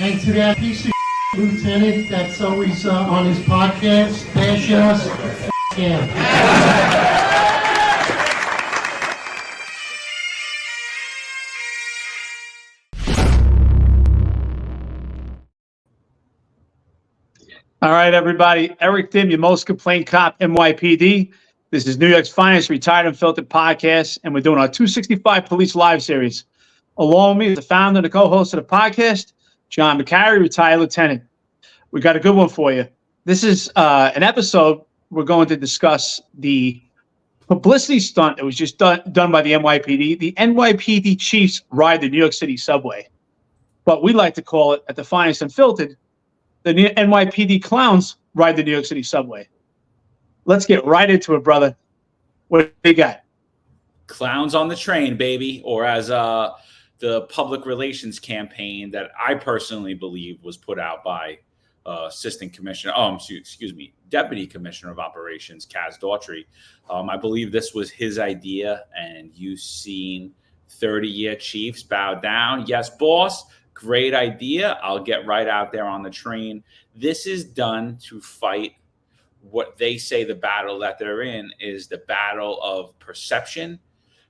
And to that piece of lieutenant that's always on his podcast, bash us, him. All right, everybody. Eric Dim, your most complained cop, NYPD. This is New York's finest retired unfiltered podcast, and we're doing our 265 Police Live series. Along with me is the founder and the co-host of the podcast, John McCary, retired lieutenant. We got a good one for you. This is an episode we're going to discuss the publicity stunt that was just done by the NYPD. The NYPD chiefs ride the New York City subway, but we like to call it, at the Finest Unfiltered, the NYPD clowns ride the New York City subway. Let's get right into it, brother. What do you got? Clowns on the train, baby. Or as the public relations campaign that I personally believe was put out by Deputy Commissioner of Operations, Kaz Daughtry. I believe this was his idea, and you've seen 30-year chiefs bow down. Yes, boss. Great idea. I'll get right out there on the train. This is done to fight what they say the battle that they're in is the battle of perception,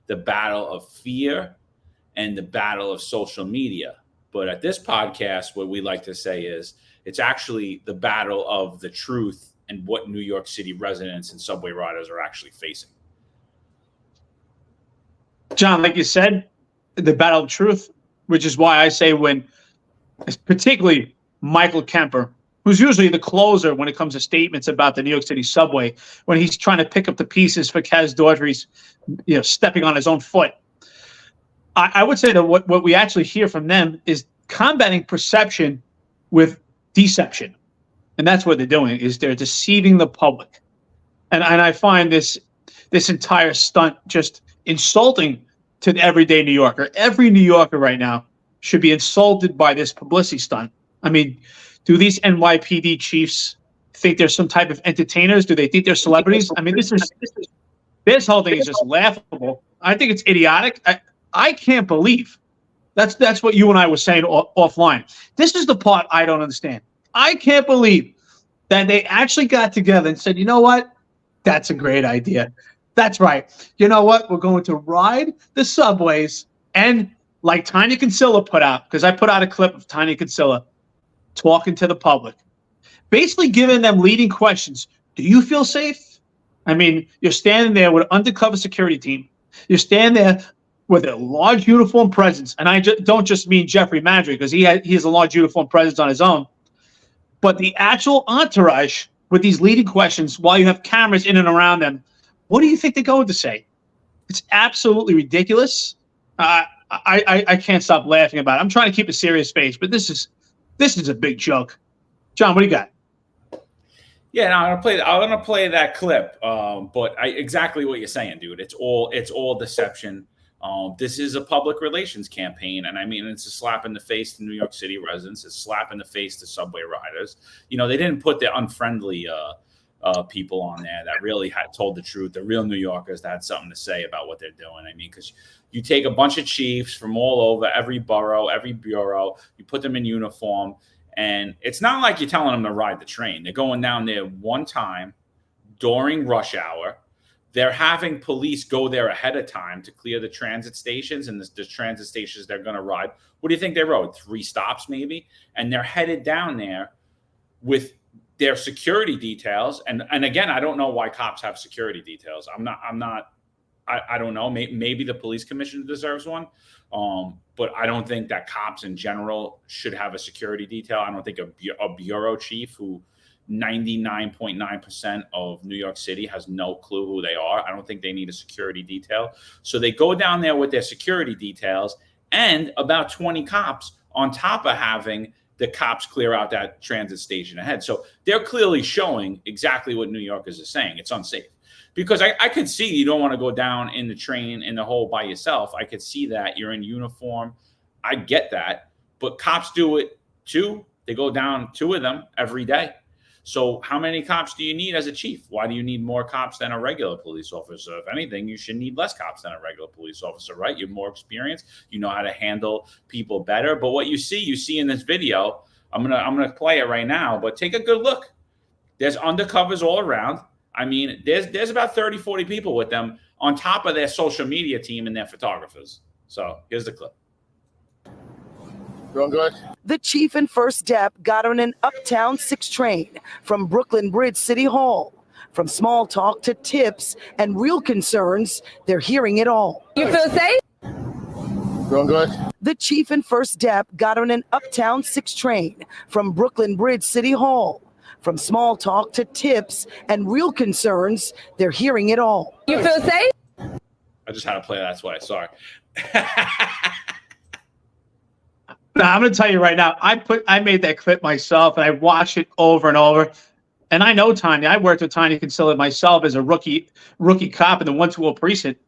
the battle of fear, and the battle of social media. But at this podcast, what we like to say is it's actually the battle of the truth and what New York City residents and subway riders are actually facing. John, like you said, the battle of truth, which is why I say when, particularly Michael Kemper, who's usually the closer when it comes to statements about the New York City subway, when he's trying to pick up the pieces for Kaz Daughtry's, stepping on his own foot. I would say that what we actually hear from them is combating perception with deception. And that's what they're doing, is they're deceiving the public. And I find this entire stunt just insulting to the everyday New Yorker. Every New Yorker right now should be insulted by this publicity stunt. I mean, do these NYPD chiefs think they're some type of entertainers? Do they think they're celebrities? I mean, this whole thing is just laughable. I think it's idiotic. I can't believe that's what you and I were saying offline. This is the part I don't understand. I can't believe that they actually got together and said, you know what? That's a great idea. That's right. You know what? We're going to ride the subways, and like Tanya Kinsella put out, because I put out a clip of Tanya Kinsella talking to the public, basically giving them leading questions. Do you feel safe? I mean, you're standing there with an undercover security team. You're standing there with a large uniform presence. And I don't just mean Jeffrey Madrick, because he has a large uniform presence on his own. But the actual entourage with these leading questions while you have cameras in and around them, what do you think they're going to say? It's absolutely ridiculous. I can't stop laughing about it. I'm trying to keep a serious face, but this is a big joke. John, what do you got? Yeah, no, I'm gonna play that clip. But exactly what you're saying, dude. It's all deception. This is a public relations campaign, and I mean, it's a slap in the face to New York City residents. It's a slap in the face to subway riders. They didn't put the unfriendly people on there that really had told the truth, the real New Yorkers that had something to say about what they're doing. I mean, because you take a bunch of chiefs from all over, every borough, every bureau, you put them in uniform, and it's not like you're telling them to ride the train. They're going down there one time during rush hour. They're having police go there ahead of time to clear the transit stations, and the transit stations they're going to ride. What do you think they rode? 3 stops maybe? And they're headed down there with their security details. And again, I don't know why cops have security details. I don't know. Maybe the police commissioner deserves one. But I don't think that cops in general should have a security detail. I don't think a bureau chief who 99.9% of New York City has no clue who they are. I don't think they need a security detail. So they go down there with their security details and about 20 cops on top of having the cops clear out that transit station ahead. So they're clearly showing exactly what New Yorkers are saying. It's unsafe. Because I could see you don't want to go down in the train in the hole by yourself. I could see that. You're in uniform. I get that. But cops do it too. They go down, 2 of them every day. So how many cops do you need as a chief? Why do you need more cops than a regular police officer? If anything, you should need less cops than a regular police officer, right? You have more experience. You know how to handle people better. But what you see in this video, I'm gonna play it right now, but take a good look. There's undercovers all around. I mean, there's about 30, 40 people with them on top of their social media team and their photographers. So here's the clip. Going good? The chief and first dep got on an Uptown 6 train from Brooklyn Bridge City Hall. From small talk to tips and real concerns, they're hearing it all. You feel safe? Going good? The chief and first dep got on an Uptown 6 train from Brooklyn Bridge City Hall. From small talk to tips and real concerns, they're hearing it all. You feel safe? I just had to play that. That's why. Sorry. Now, I'm going to tell you right now, I made that clip myself, and I watched it over and over. And I know Tanya. I worked with Tanya Kinsella myself as a rookie cop in the 120 precinct.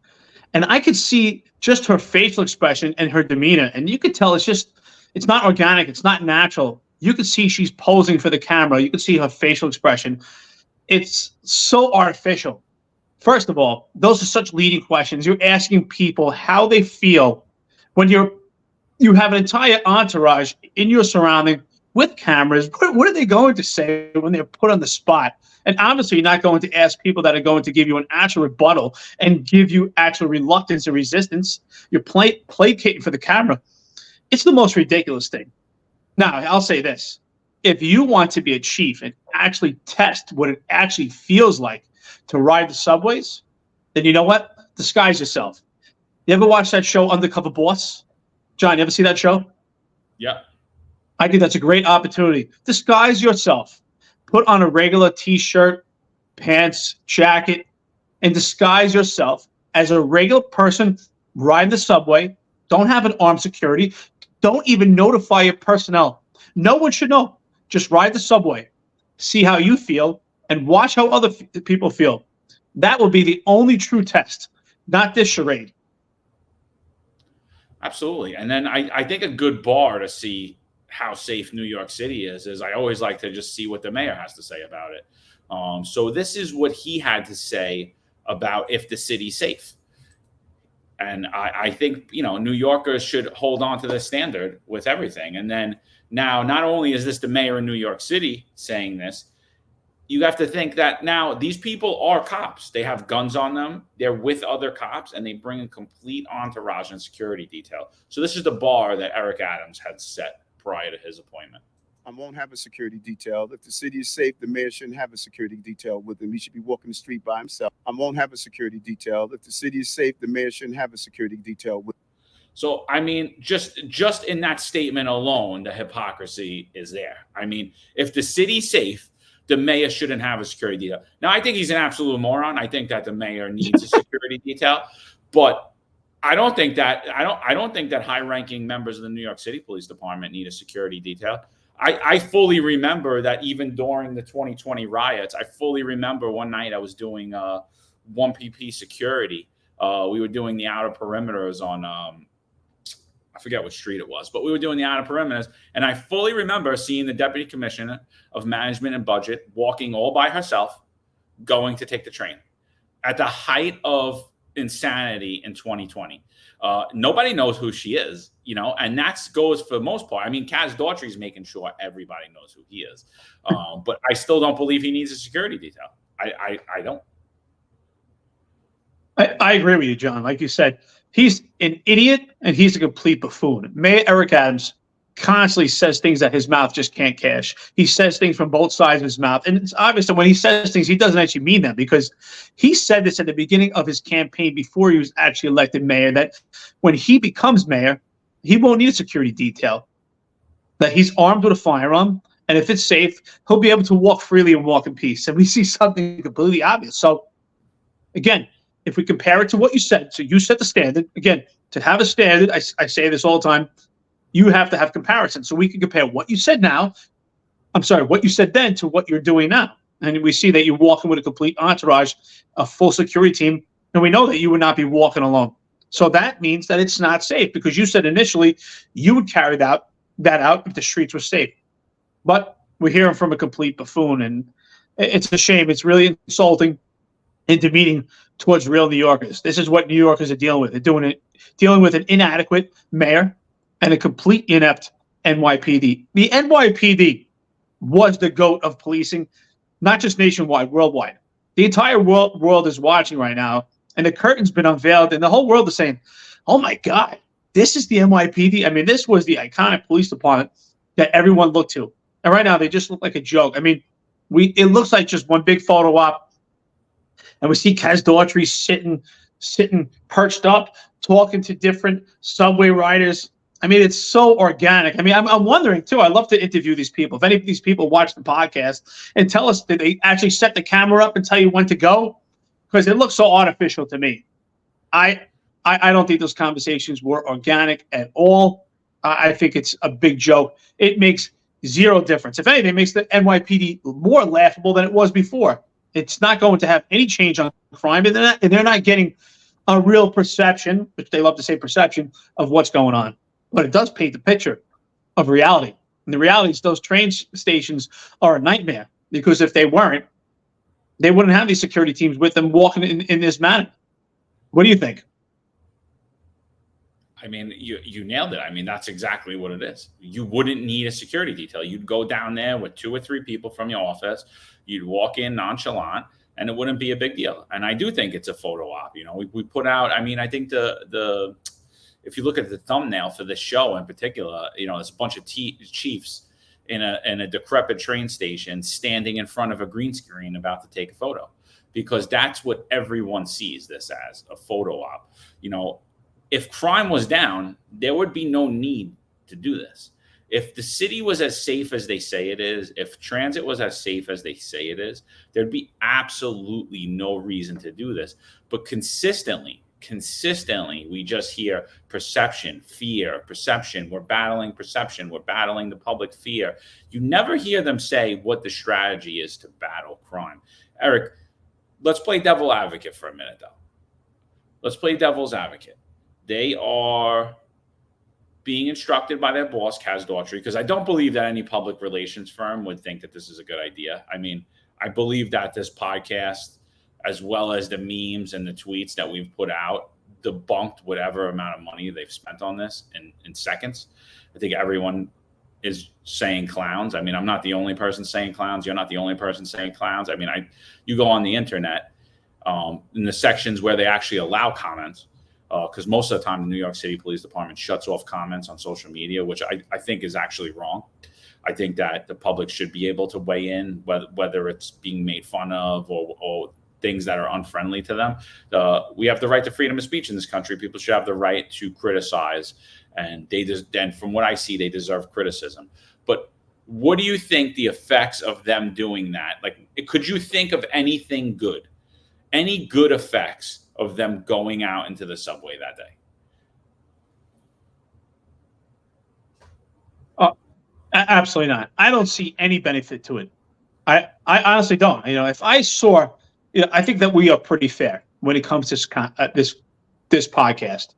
And I could see just her facial expression and her demeanor. And you could tell it's not organic. It's not natural. You could see she's posing for the camera. You could see her facial expression. It's so artificial. First of all, those are such leading questions. You're asking people how they feel when you have an entire entourage in your surrounding with cameras. What are they going to say when they're put on the spot? And obviously, you're not going to ask people that are going to give you an actual rebuttal and give you actual reluctance or resistance. You're placating for the camera. It's the most ridiculous thing. Now, I'll say this. If you want to be a chief and actually test what it actually feels like to ride the subways, then you know what? Disguise yourself. You ever watch that show, Undercover Boss? John, you ever see that show? Yeah. I think that's a great opportunity. Disguise yourself. Put on a regular T-shirt, pants, jacket, and disguise yourself as a regular person riding the subway. Don't have an armed security. Don't even notify your personnel. No one should know. Just ride the subway. See how you feel and watch how other people feel. That will be the only true test, not this charade. Absolutely. And then I think a good bar to see how safe New York City is I always like to just see what the mayor has to say about it. So this is what he had to say about if the city's safe. And I think, New Yorkers should hold on to this standard with everything. And then now, not only is this the mayor of New York City saying this, you have to think that now these people are cops. They have guns on them. They're with other cops, and they bring a complete entourage and security detail. So this is the bar that Eric Adams had set prior to his appointment. I won't have a security detail. If the city is safe, the mayor shouldn't have a security detail with him. He should be walking the street by himself. I won't have a security detail. If the city is safe, the mayor shouldn't have a security detail with him. So, I mean, just in that statement alone, the hypocrisy is there. I mean, if the city's safe, the mayor shouldn't have a security detail. Now, I think he's an absolute moron. I think that the mayor needs a security detail, but I don't think that high-ranking members of the New York City Police Department need a security detail. I fully remember that even during the 2020 riots, I fully remember one night I was doing 1PP security. We were doing the outer perimeters on I forget which street it was, but we were doing the outer perimeters. And I fully remember seeing the Deputy Commissioner of Management and Budget walking all by herself, going to take the train at the height of insanity in 2020. Nobody knows who she is, and that goes for the most part. I mean, Kaz Daughtry's making sure everybody knows who he is. But I still don't believe he needs a security detail. I don't. I agree with you, John. Like you said, he's an idiot and he's a complete buffoon. Mayor Eric Adams constantly says things that his mouth just can't cash. He says things from both sides of his mouth. And it's obvious that when he says things, he doesn't actually mean them, because he said this at the beginning of his campaign before he was actually elected mayor, that when he becomes mayor, he won't need a security detail, that he's armed with a firearm. And if it's safe, he'll be able to walk freely and walk in peace. And we see something completely obvious. So again, if we compare it to what you said, so you set the standard. Again, to have a standard, I say this all the time, you have to have comparison. So we can compare what you said what you said then to what you're doing now. And we see that you're walking with a complete entourage, a full security team, and we know that you would not be walking alone. So that means that it's not safe, because you said initially you would carry that out if the streets were safe. But we're hearing from a complete buffoon, and it's a shame. It's really insulting and demeaning towards real New Yorkers. This is what New Yorkers are dealing with. They're dealing with an inadequate mayor and a complete inept NYPD. The NYPD was the GOAT of policing, not just nationwide, worldwide. The entire world is watching right now, and the curtain's been unveiled, and the whole world is saying, oh my God, this is the NYPD. I mean, this was the iconic police department that everyone looked to. And right now, they just look like a joke. I mean, it looks like just one big photo op, and we see Kaz Daughtry sitting perched up, talking to different subway riders. I mean, it's so organic. I mean, I'm wondering, too, I'd love to interview these people. If any of these people watch the podcast and tell us, did they actually set the camera up and tell you when to go? Because it looks so artificial to me. I don't think those conversations were organic at all. I think it's a big joke. It makes zero difference. If anything, it makes the NYPD more laughable than it was before. It's not going to have any change on crime, and they're not getting a real perception, which they love to say perception, of what's going on. But it does paint the picture of reality. And the reality is those train stations are a nightmare, because if they weren't, they wouldn't have these security teams with them walking in this manner. What do you think? I mean, you nailed it. I mean, that's exactly what it is. You wouldn't need a security detail. You'd go down there with 2 or 3 people from your office. You'd walk in nonchalant, and it wouldn't be a big deal. And I do think it's a photo op. You know, we put out, I mean, I think the if you look at the thumbnail for this show in particular, you know, there's a bunch of chiefs in a decrepit train station standing in front of a green screen about to take a photo, because that's what everyone sees this as, a photo op. You know, if crime was down, there would be no need to do this. If the city was as safe as they say it is, if transit was as safe as they say it is, there'd be absolutely no reason to do this. But consistently, we just hear perception, fear, perception. We're battling perception. We're battling the public fear. You never hear them say what the strategy is to battle crime. Eric, let's play devil advocate for a minute, though. Let's play devil's advocate. They are being instructed by their boss, Kaz Daughtry, because I don't believe that any public relations firm would think that this is a good idea. I mean, I believe that this podcast, as well as the memes and the tweets that we've put out, debunked whatever amount of money they've spent on this in seconds. I think everyone is saying clowns. I mean, I'm not the only person saying clowns. You're not the only person saying clowns. I mean, you go on the internet in the sections where they actually allow comments, because most of the time the New York City Police Department shuts off comments on social media, which I think is actually wrong. I think that the public should be able to weigh in, whether it's being made fun of or things that are unfriendly to them. We have the right to freedom of speech in this country. People should have the right to criticize, and from what I see, they deserve criticism. But what do you think the effects of them doing that? Like, could you think of anything good, any good effects of them going out into the subway that day? Absolutely not. I don't see any benefit to it. I honestly don't. You know, if I saw, I think that we are pretty fair when it comes to this podcast.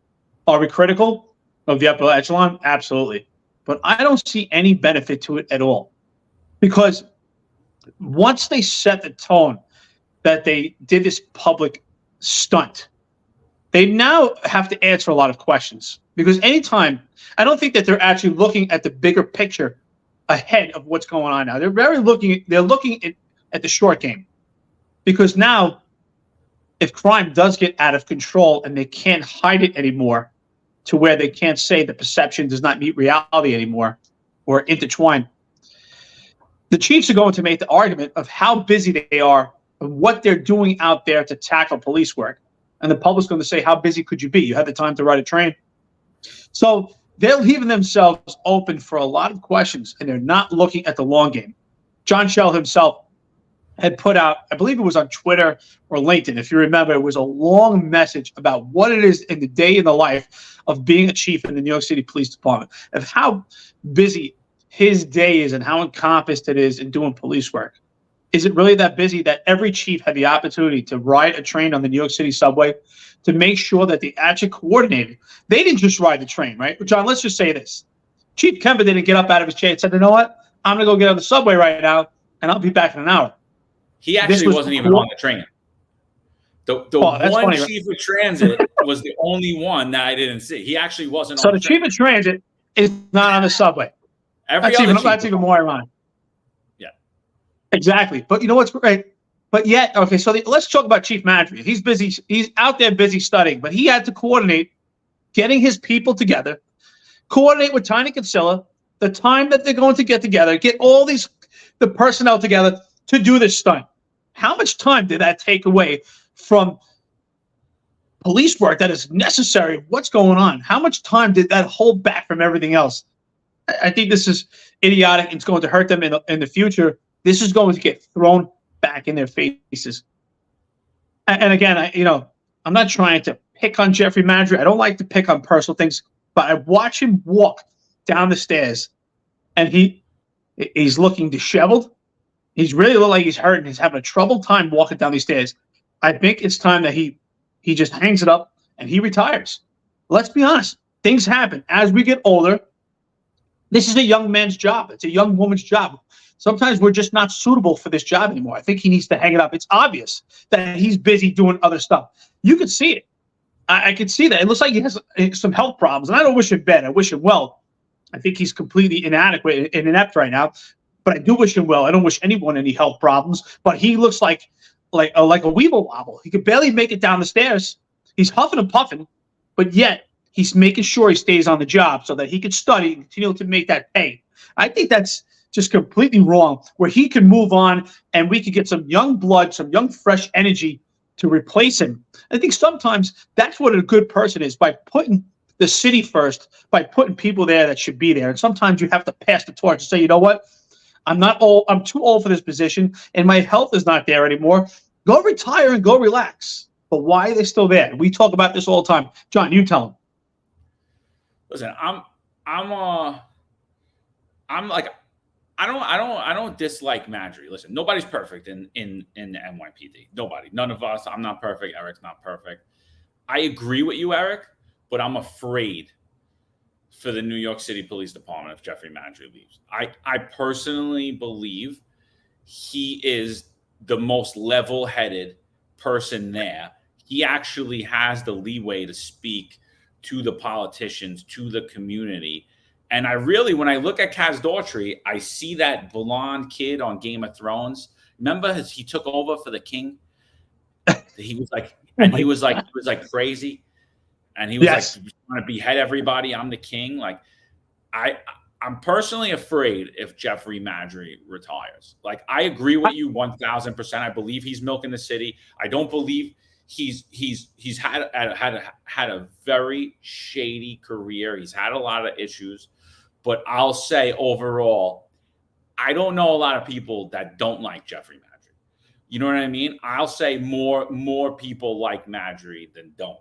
Are we critical of the upper echelon? Absolutely. But I don't see any benefit to it at all, because once they set the tone that they did this public stunt, they now have to answer a lot of questions, because anytime, I don't think that they're actually looking at the bigger picture ahead of what's going on now. They're looking at the short game, because now if crime does get out of control and they can't hide it anymore to where they can't say the perception does not meet reality anymore or intertwine, the chiefs are going to make the argument of how busy they are and what they're doing out there to tackle police work. And the public's going to say, how busy could you be? You had the time to ride a train. So they're leaving themselves open for a lot of questions, and they're not looking at the long game. John Schell himself had put out, I believe it was on Twitter or LinkedIn, if you remember, it was a long message about what it is in the day in the life of being a chief in the New York City Police Department, of how busy his day is and how encompassed it is in doing police work. Is it really that busy that every chief had the opportunity to ride a train on the New York City subway to make sure that they actually coordinated? They didn't just ride the train, right? John, let's just say this. Chief Kemper didn't get up out of his chair and said, you know what? I'm going to go get on the subway right now, and I'll be back in an hour. He actually wasn't even on the train. The one funny, chief of transit was the only one that I didn't see. He actually wasn't so on the chief of transit is not on the subway. That's even more ironic. Yeah. Exactly. But you know what's great? But yet, okay, so let's talk about Chief Madry. He's busy. He's out there busy studying, but he had to coordinate getting his people together, coordinate with Tiny Kinsella, the time that they're going to get together, get all the personnel together to do this stunt. How much time did that take away from police work that is necessary? What's going on? How much time did that hold back from everything else? I think this is idiotic. It's going to hurt them in the future. This is going to get thrown back in their faces. And again, I'm not trying to pick on Jeffrey Madry. I don't like to pick on personal things, but I watch him walk down the stairs, and he's looking disheveled. He's really looking like he's hurting. He's having a troubled time walking down these stairs. I think it's time that he just hangs it up and he retires. Let's be honest. Things happen as we get older. This is a young man's job. It's a young woman's job. Sometimes we're just not suitable for this job anymore. I think he needs to hang it up. It's obvious that he's busy doing other stuff. You could see it. I could see that. It looks like he has some health problems, and I don't wish him bad. I wish him well. I think he's completely inadequate and inept right now, but I do wish him well. I don't wish anyone any health problems, but he looks like a weevil wobble. He could barely make it down the stairs. He's huffing and puffing, but yet he's making sure he stays on the job so that he can study and continue to make that pay. I think that's just completely wrong, where he can move on and we could get some young blood, some young, fresh energy to replace him. I think sometimes that's what a good person is, by putting the city first, by putting people there that should be there. And sometimes you have to pass the torch and say, you know what? I'm too old for this position, and my health is not there anymore. Go retire and go relax. But why are they still there? We talk about this all the time. John, you tell them. Listen, I don't dislike Madry. Listen, nobody's perfect in the NYPD. Nobody. None of us. I'm not perfect. Eric's not perfect. I agree with you, Eric, but I'm afraid for the New York City Police Department if Jeffrey Madry leaves. I personally believe he is the most level-headed person there. He actually has the leeway to speak to the politicians, to the community. And I really, when I look at Kaz Daughtry, I see that blonde kid on Game of Thrones. Remember he took over for the king? He was like, he was like crazy. And he was like trying to behead everybody. I'm the king. Like, I'm personally afraid if Jeffrey Madry retires. Like, I agree with you 1,000%. I believe he's milking the city. I don't believe he's had a very shady career. He's had a lot of issues, but I'll say overall, I don't know a lot of people that don't like Jeffrey Madry. You know what I mean? I'll say more people like Madry than don't.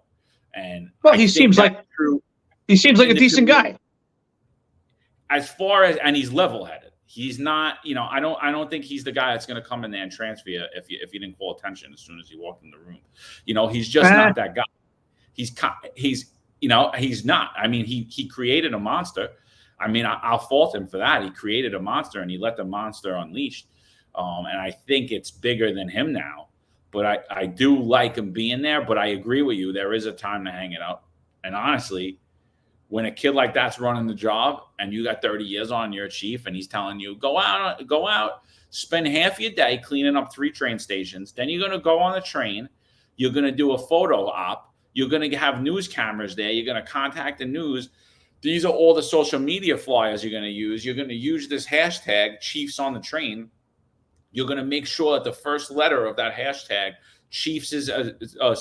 And he seems like a decent guy. As far as, and he's level-headed. He's not, I don't think he's the guy that's going to come in there and transfer you if you didn't call attention as soon as he walked in the room. He's just not that guy. He's not. I mean, he created a monster. I mean, I'll fault him for that. He created a monster and he let the monster unleash. And I think it's bigger than him now. But I do like him being there. But I agree with you. There is a time to hang it up. And honestly, when a kid like that's running the job and you got 30 years on, you're a chief, and he's telling you, go out, spend half your day cleaning up 3 train stations. Then you're going to go on the train. You're going to do a photo op. You're going to have news cameras there. You're going to contact the news. These are all the social media flyers you're going to use. You're going to use this hashtag, Chiefs on the Train. You're going to make sure that the first letter of that hashtag, Chiefs is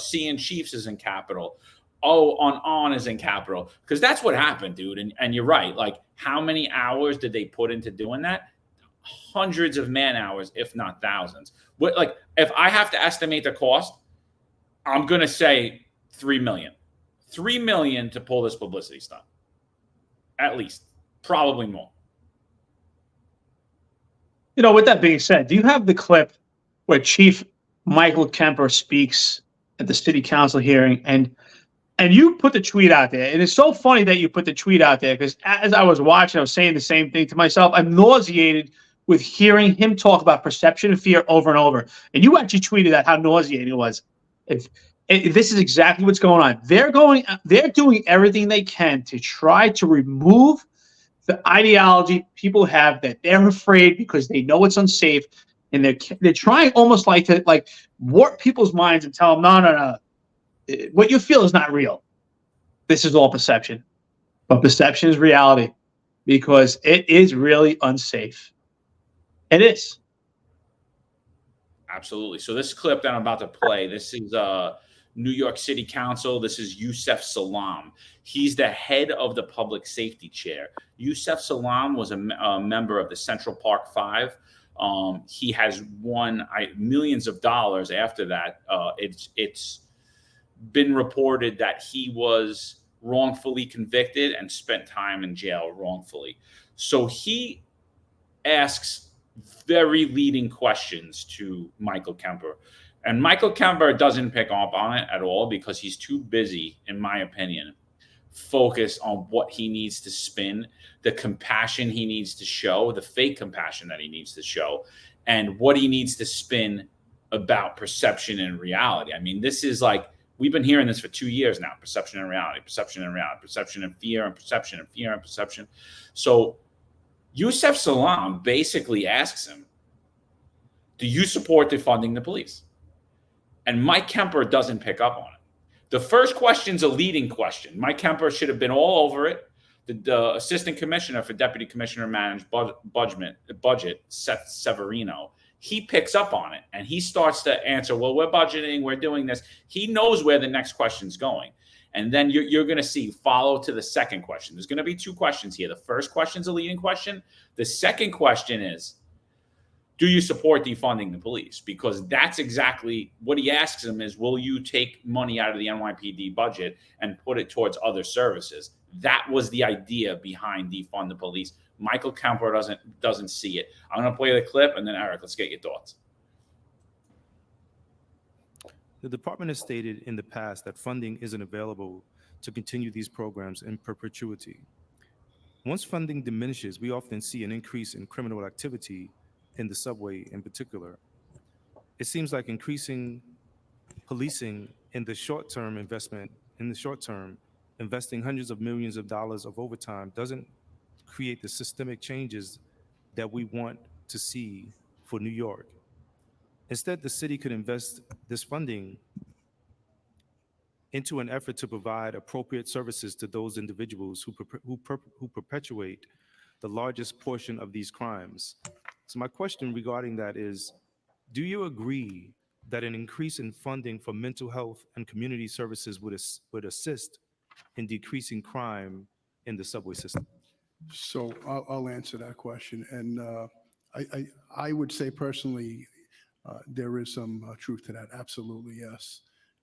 C in Chiefs is in capital. O on is in capital. Because that's what happened, dude. And you're right. Like, how many hours did they put into doing that? Hundreds of man hours, if not thousands. Like, if I have to estimate the cost, I'm going to say $3 million. $3 million to pull this publicity stunt. At least. Probably more. With that being said, do you have the clip where Chief Michael Kemper speaks at the city council hearing, and And you put the tweet out there. And it's so funny that you put the tweet out there because as I was watching, I was saying the same thing to myself. I'm nauseated with hearing him talk about perception and fear over and over. And you actually tweeted out how nauseating it was. If this is exactly what's going on. They're doing everything they can to try to remove the ideology people have that they're afraid because they know it's unsafe, and they're trying almost like to warp people's minds and tell them, no. What you feel is not real. This is all perception. But perception is reality because it is really unsafe. It is. Absolutely. So this clip that I'm about to play, this is New York City Council. This is Yusef Salaam. He's the head of the public safety chair. Yusef Salaam was a member of the Central Park Five. He has won millions of dollars after that. It's been reported that he was wrongfully convicted and spent time in jail wrongfully. So he asks very leading questions to Michael Kemper. And Michael Kemper doesn't pick up on it at all because he's too busy, in my opinion, focused on what he needs to spin, the compassion he needs to show, the fake compassion that he needs to show, and what he needs to spin about perception and reality. I mean, this is like, we've been hearing this for 2 years now, perception and reality, perception and reality, perception and fear and perception and fear and perception. So Yusef Salaam basically asks him, do you support defunding the police? And Mike Kemper doesn't pick up on it. The first question's a leading question. Mike Kemper should have been all over it. The assistant commissioner for deputy commissioner managed budget, Seth Severino, he picks up on it and he starts to answer, well, we're budgeting, we're doing this. He knows where the next question's going. And then you're going to see follow to the second question. There's going to be two questions here. The first question's a leading question. The second question is, do you support defunding the police? Because that's exactly what he asks him is, will you take money out of the NYPD budget and put it towards other services? That was the idea behind defund the police. Michael Kemper doesn't see it. I'm going to play the clip, and then Eric, let's get your thoughts. The department has stated in the past that funding isn't available to continue these programs in perpetuity. Once funding diminishes, we often see an increase in criminal activity in the subway in particular. It seems like increasing policing in the short term, investing hundreds of millions of dollars of overtime doesn't create the systemic changes that we want to see for New York. Instead, the city could invest this funding into an effort to provide appropriate services to those individuals who perpetuate the largest portion of these crimes. So my question regarding that is, do you agree that an increase in funding for mental health and community services would assist in decreasing crime in the subway system? So I'll answer that question. And I would say personally, there is some truth to that. Absolutely, yes.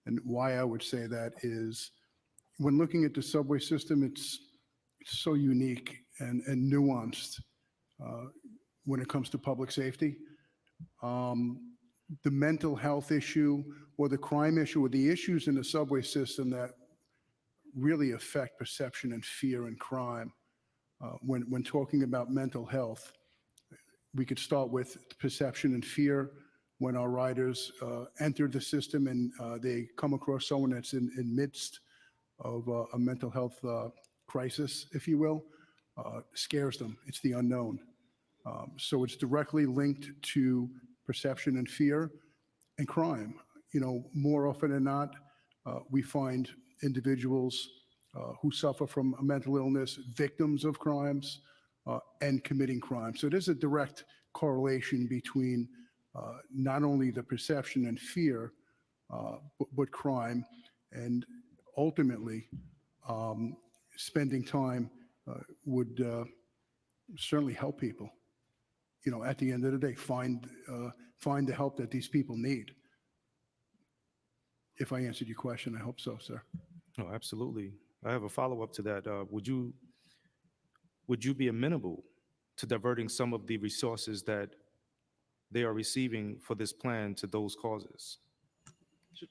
And why I would say that is when looking at the subway system, it's so unique and nuanced when it comes to public safety. The mental health issue or the crime issue or the issues in the subway system that really affect perception and fear and crime. When talking about mental health, we could start with perception and fear when our riders enter the system and they come across someone that's in midst of a mental health crisis, if you will, scares them. It's the unknown. So it's directly linked to perception and fear and crime. You know, more often than not, we find individuals who suffer from a mental illness, victims of crimes, and committing crime. So there's a direct correlation between not only the perception and fear, but crime, and ultimately spending time would certainly help people. You know, at the end of the day, find the help that these people need. If I answered your question, I hope so, sir. Oh, absolutely. I have a follow-up to that. Would you be amenable to diverting some of the resources that they are receiving for this plan to those causes?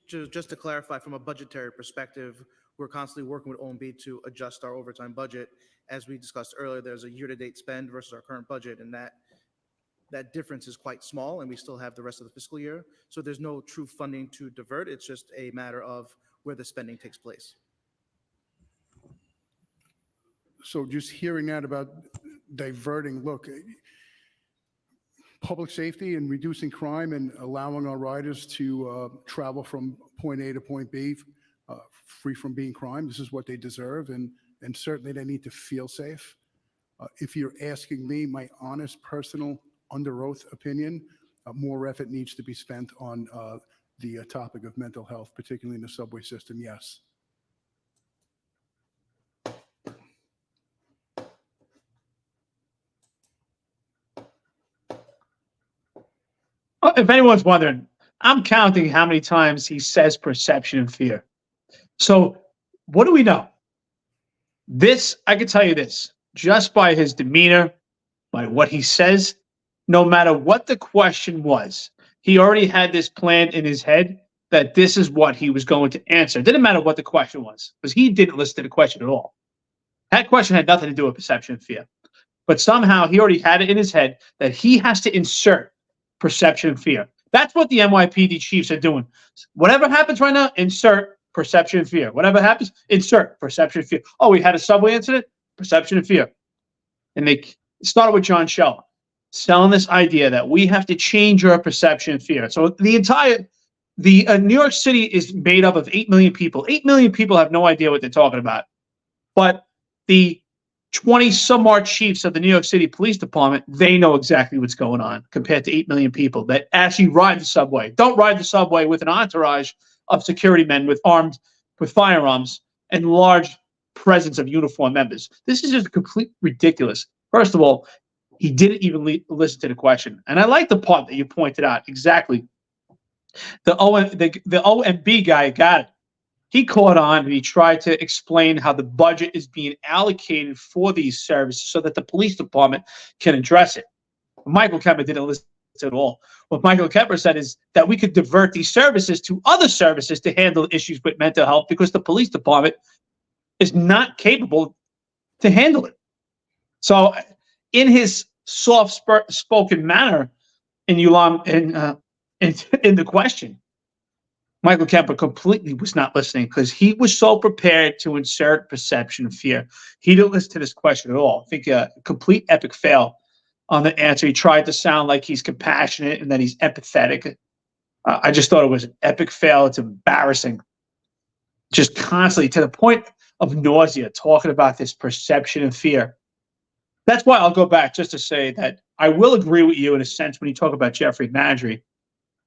Just to clarify, from a budgetary perspective, we're constantly working with OMB to adjust our overtime budget. As we discussed earlier, there's a year-to-date spend versus our current budget, and that difference is quite small, and we still have the rest of the fiscal year. So there's no true funding to divert. It's just a matter of where the spending takes place. So just hearing that about diverting, look, public safety and reducing crime and allowing our riders to travel from point A to point B free from being crime, this is what they deserve, and certainly they need to feel safe. If you're asking me my honest, personal, under oath opinion, more effort needs to be spent on the topic of mental health, particularly in the subway system, yes. If anyone's wondering, I'm counting how many times he says perception and fear. So what do we know? This, I can tell you this, just by his demeanor, by what he says, no matter what the question was, he already had this plan in his head that this is what he was going to answer. It didn't matter what the question was, because he didn't listen to the question at all. That question had nothing to do with perception and fear. But somehow he already had it in his head that he has to insert perception and fear. That's what the NYPD chiefs are doing. Whatever happens right now, insert perception and fear. Whatever happens, insert perception and fear. Oh, we had a subway incident, perception and fear. And they started with John Sheldon, selling this idea that we have to change our perception and fear. So the New York City is made up of 8 million people. 8 million people have no idea what they're talking about. But the 20 some odd chiefs of the New York City Police Department, they know exactly what's going on compared to 8 million people that actually ride the subway. Don't ride the subway with an entourage of security men with firearms and large presence of uniformed members. This is just complete ridiculous. First of all, he didn't even listen to the question. And I like the part that you pointed out exactly. The OMB guy got it. He caught on and he tried to explain how the budget is being allocated for these services so that the police department can address it. Michael Kemper didn't listen at all. What Michael Kemper said is that we could divert these services to other services to handle issues with mental health because the police department is not capable to handle it. So in his soft-spoken manner in the question, Michael Kemper completely was not listening because he was so prepared to insert perception of fear. He didn't listen to this question at all. I think a complete epic fail on the answer. He tried to sound like he's compassionate and that he's empathetic. I just thought it was an epic fail. It's embarrassing. Just constantly to the point of nausea talking about this perception of fear. That's why I'll go back just to say that I will agree with you in a sense when you talk about Jeffrey Madry,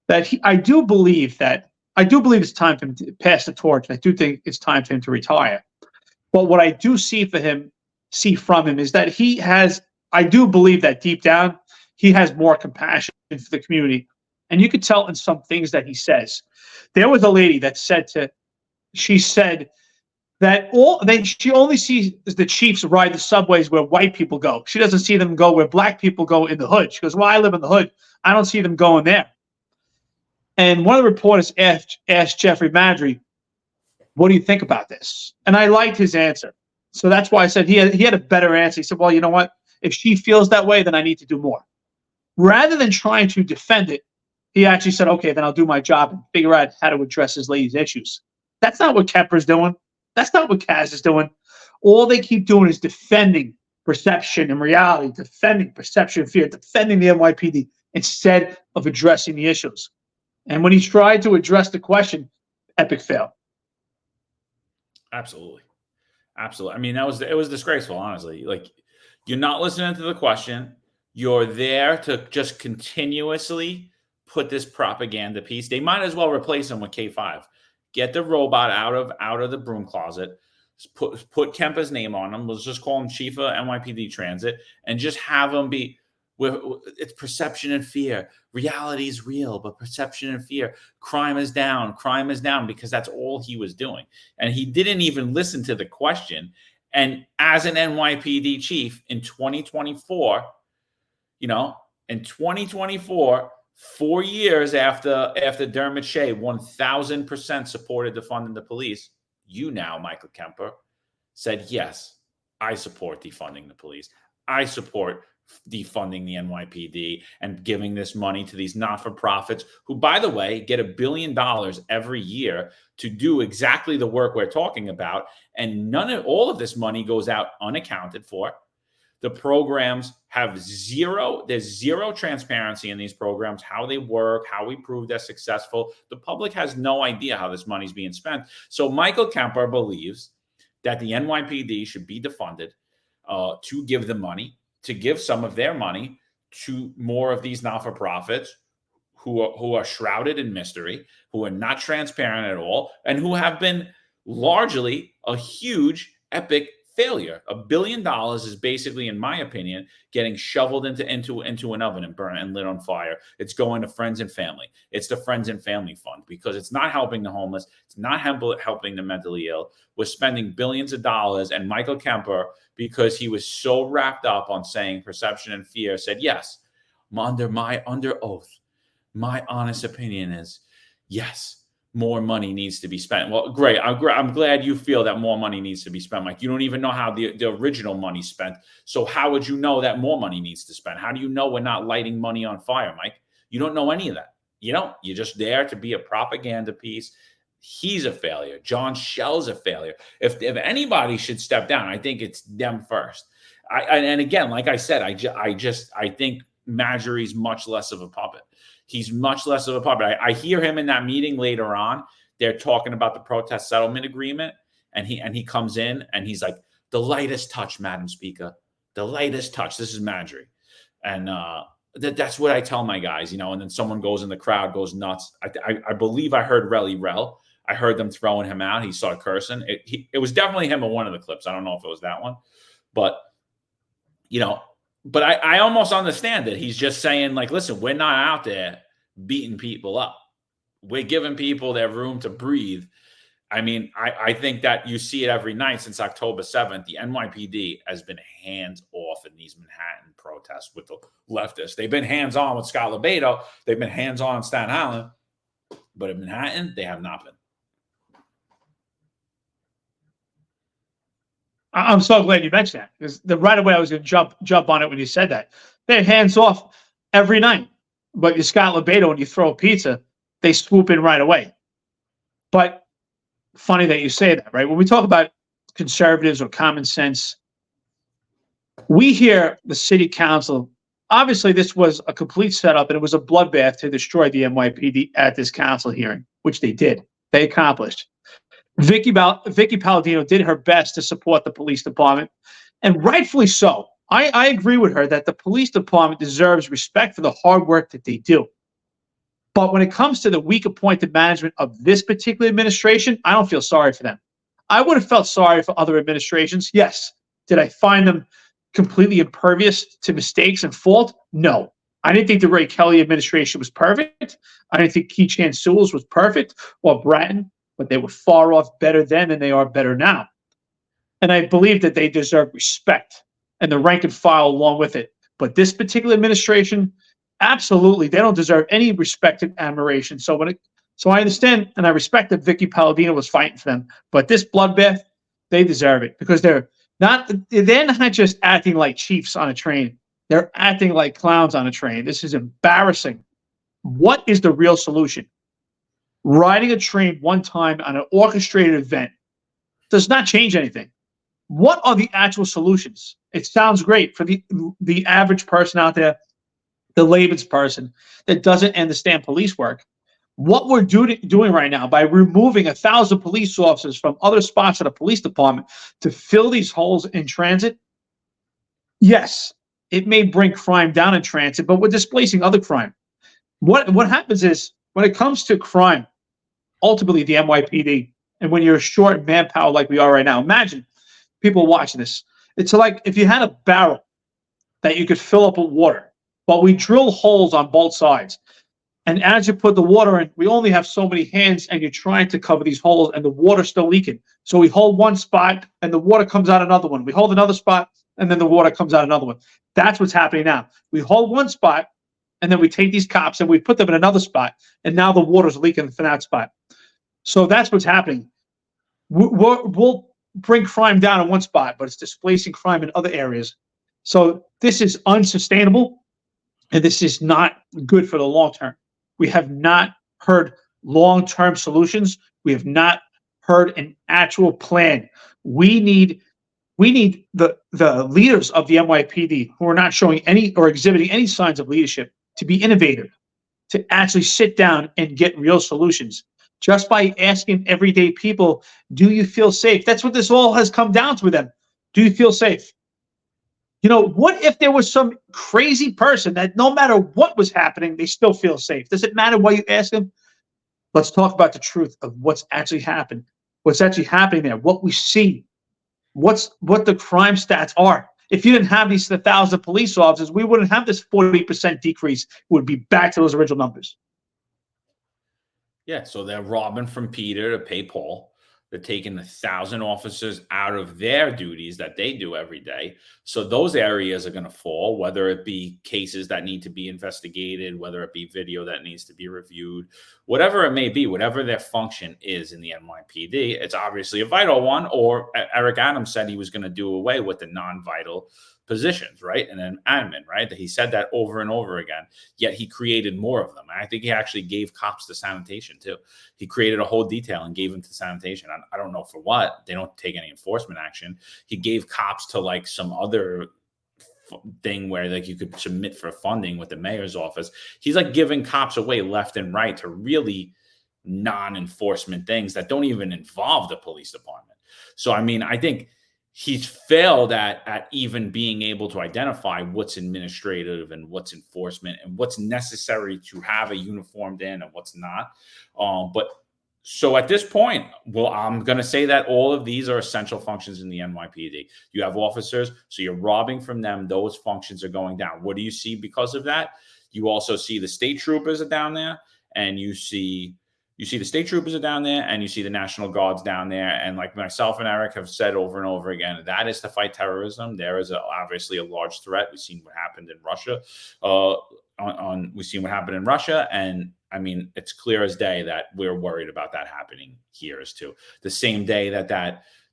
that I do believe it's time for him to pass the torch. I do think it's time for him to retire. But what I do see from him is that I do believe that deep down, he has more compassion for the community. And you could tell in some things that he says. There was a lady that she said that she only sees the chiefs ride the subways where white people go. She doesn't see them go where black people go in the hood. She goes, well, I live in the hood. I don't see them going there. And one of the reporters asked Jeffrey Madry, what do you think about this? And I liked his answer. So that's why I said he had a better answer. He said, well, you know what? If she feels that way, then I need to do more. Rather than trying to defend it, he actually said, okay, then I'll do my job and figure out how to address this lady's issues. That's not what Kemper's doing. That's not what Kaz is doing. All they keep doing is defending perception and reality, defending perception and fear, defending the NYPD instead of addressing the issues. And when he tried to address the question, epic fail. Absolutely. I mean, it was disgraceful, honestly. Like, you're not listening to the question. You're there to just continuously put this propaganda piece. They might as well replace him with K5. Get the robot out of the broom closet. Put Kemper's name on him. Let's just call him Chief of NYPD Transit and just have him be. It's perception and fear. Reality is real, but perception and fear. Crime is down because that's all he was doing. And he didn't even listen to the question. And as an NYPD chief in 2024, 4 years after Dermot Shea 1,000% supported defunding the police, you now, Michael Kemper, said, yes, I support defunding the police. I support defunding the NYPD and giving this money to these not-for-profits who, by the way, get $1 billion every year to do exactly the work we're talking about. And all of this money goes out unaccounted for. The programs have there's zero transparency in these programs, how they work, how we prove they're successful. The public has no idea how this money's being spent. So Michael Kemper believes that the NYPD should be defunded to give the money, to give some of their money to more of these not-for-profits who are shrouded in mystery, who are not transparent at all, and who have been largely a huge, epic failure. $1 billion is basically, in my opinion, getting shoveled into an oven and burned and lit on fire. It's going to friends and family. It's the Friends and Family Fund because it's not helping the homeless. It's not helping the mentally ill. We're spending billions of dollars. And Michael Kemper, because he was so wrapped up on saying perception and fear, said, yes, under oath, my honest opinion is, yes, more money needs to be spent. Well, great. I'm glad you feel that more money needs to be spent, Mike. You don't even know how the original money spent. So how would you know that more money needs to spend? How do you know we're not lighting money on fire, Mike? You don't know any of that. You don't. You're just there to be a propaganda piece. He's a failure. John Schell's a failure. If anybody should step down, I think it's them first. And again, like I said, I think Marjorie's much less of a puppet. He's much less of a puppet. I hear him in that meeting later on. They're talking about the protest settlement agreement, and he comes in and he's like, the lightest touch, Madam Speaker, the lightest touch. This is Marjorie. And that's what I tell my guys, and then someone goes in the crowd, goes nuts. I believe I heard Relly Rel. I heard them throwing him out. He started cursing. It was definitely him in one of the clips. I don't know if it was that one, but But I almost understand it. He's just saying, like, listen, we're not out there beating people up. We're giving people their room to breathe. I mean, I think that you see it every night since October 7th. The NYPD has been hands off in these Manhattan protests with the leftists. They've been hands on with Scott Lebedo. They've been hands on in Staten Island. But in Manhattan, they have not been. I'm so glad you mentioned that because right away I was going to jump on it when you said that. They're hands off every night, but you Scott Lebedo, when you throw a pizza, they swoop in right away. But funny that you say that, right? When we talk about conservatives or common sense, we hear the city council. Obviously, this was a complete setup, and it was a bloodbath to destroy the NYPD at this council hearing, which they did. They accomplished. Vicky Palladino did her best to support the police department, and rightfully so. I agree with her that the police department deserves respect for the hard work that they do. But when it comes to the weak appointed management of this particular administration, I don't feel sorry for them. I would have felt sorry for other administrations. Yes. Did I find them completely impervious to mistakes and fault? No. I didn't think the Ray Kelly administration was perfect. I didn't think Keechant Sewell's was perfect or Bratton. But they were far off better then than they are better now. And I believe that they deserve respect and the rank and file along with it. But this particular administration, absolutely, they don't deserve any respect and admiration. So I understand and I respect that Vicky Palladino was fighting for them. But this bloodbath, they deserve it because they're not just acting like chiefs on a train. They're acting like clowns on a train. This is embarrassing. What is the real solution? Riding a train one time on an orchestrated event does not change anything. What are the actual solutions? It sounds great for the average person out there, the layman's person that doesn't understand police work. What we're doing right now by removing 1,000 police officers from other spots of the police department to fill these holes in transit, yes, it may bring crime down in transit, but we're displacing other crime. What happens is when it comes to crime, ultimately the NYPD, and when you're short manpower like we are right now, imagine people watching this. It's like if you had a barrel that you could fill up with water, but we drill holes on both sides. And as you put the water in, we only have so many hands and you're trying to cover these holes and the water's still leaking. So we hold one spot and the water comes out another one. We hold another spot and then the water comes out another one. That's what's happening now. We hold one spot and then we take these cops and we put them in another spot, and now the water's leaking from that spot. So that's what's happening. We'll bring crime down in one spot, but it's displacing crime in other areas. So this is unsustainable, and this is not good for the long term. We have not heard long-term solutions. We have not heard an actual plan. We need the leaders of the NYPD who are not showing any or exhibiting any signs of leadership to be innovative, to actually sit down and get real solutions. Just by asking everyday people, do you feel safe? That's what this all has come down to with them. Do you feel safe? You know, what if there was some crazy person that no matter what was happening, they still feel safe? Does it matter what you ask them? Let's talk about the truth of what's actually happened, what's actually happening there, what we see, what the crime stats are. If you didn't have these 1,000 police officers, we wouldn't have this 40% decrease. It would be back to those original numbers. Yeah, so they're robbing from Peter to pay Paul. They're taking 1,000 officers out of their duties that they do every day. So those areas are going to fall, whether it be cases that need to be investigated, whether it be video that needs to be reviewed, whatever it may be, whatever their function is in the NYPD, it's obviously a vital one. Or Eric Adams said he was going to do away with the non-vital positions, right? And then admin, right? That he said that over and over again, yet he created more of them. And I think he actually gave cops to sanitation too. He created a whole detail and gave them to sanitation. I don't know for what. They don't take any enforcement action. He gave cops to like some other thing where like you could submit for funding with the mayor's office. He's like giving cops away left and right to really non-enforcement things that don't even involve the police department. So, I mean, I think he's failed at even being able to identify what's administrative and what's enforcement and what's necessary to have a uniformed in and what's not. But so at this point, well, I'm going to say that all of these are essential functions in the NYPD. You have officers, so you're robbing from them. Those functions are going down. What do you see because of that? You also see the state troopers are down there, and you see the state troopers are down there, and you see the National Guards down there. And like myself and Eric have said over and over again, that is to fight terrorism. There is obviously a large threat. We've seen what happened in Russia. We've seen what happened in Russia, and I mean, it's clear as day that we're worried about that happening here as too. The same day that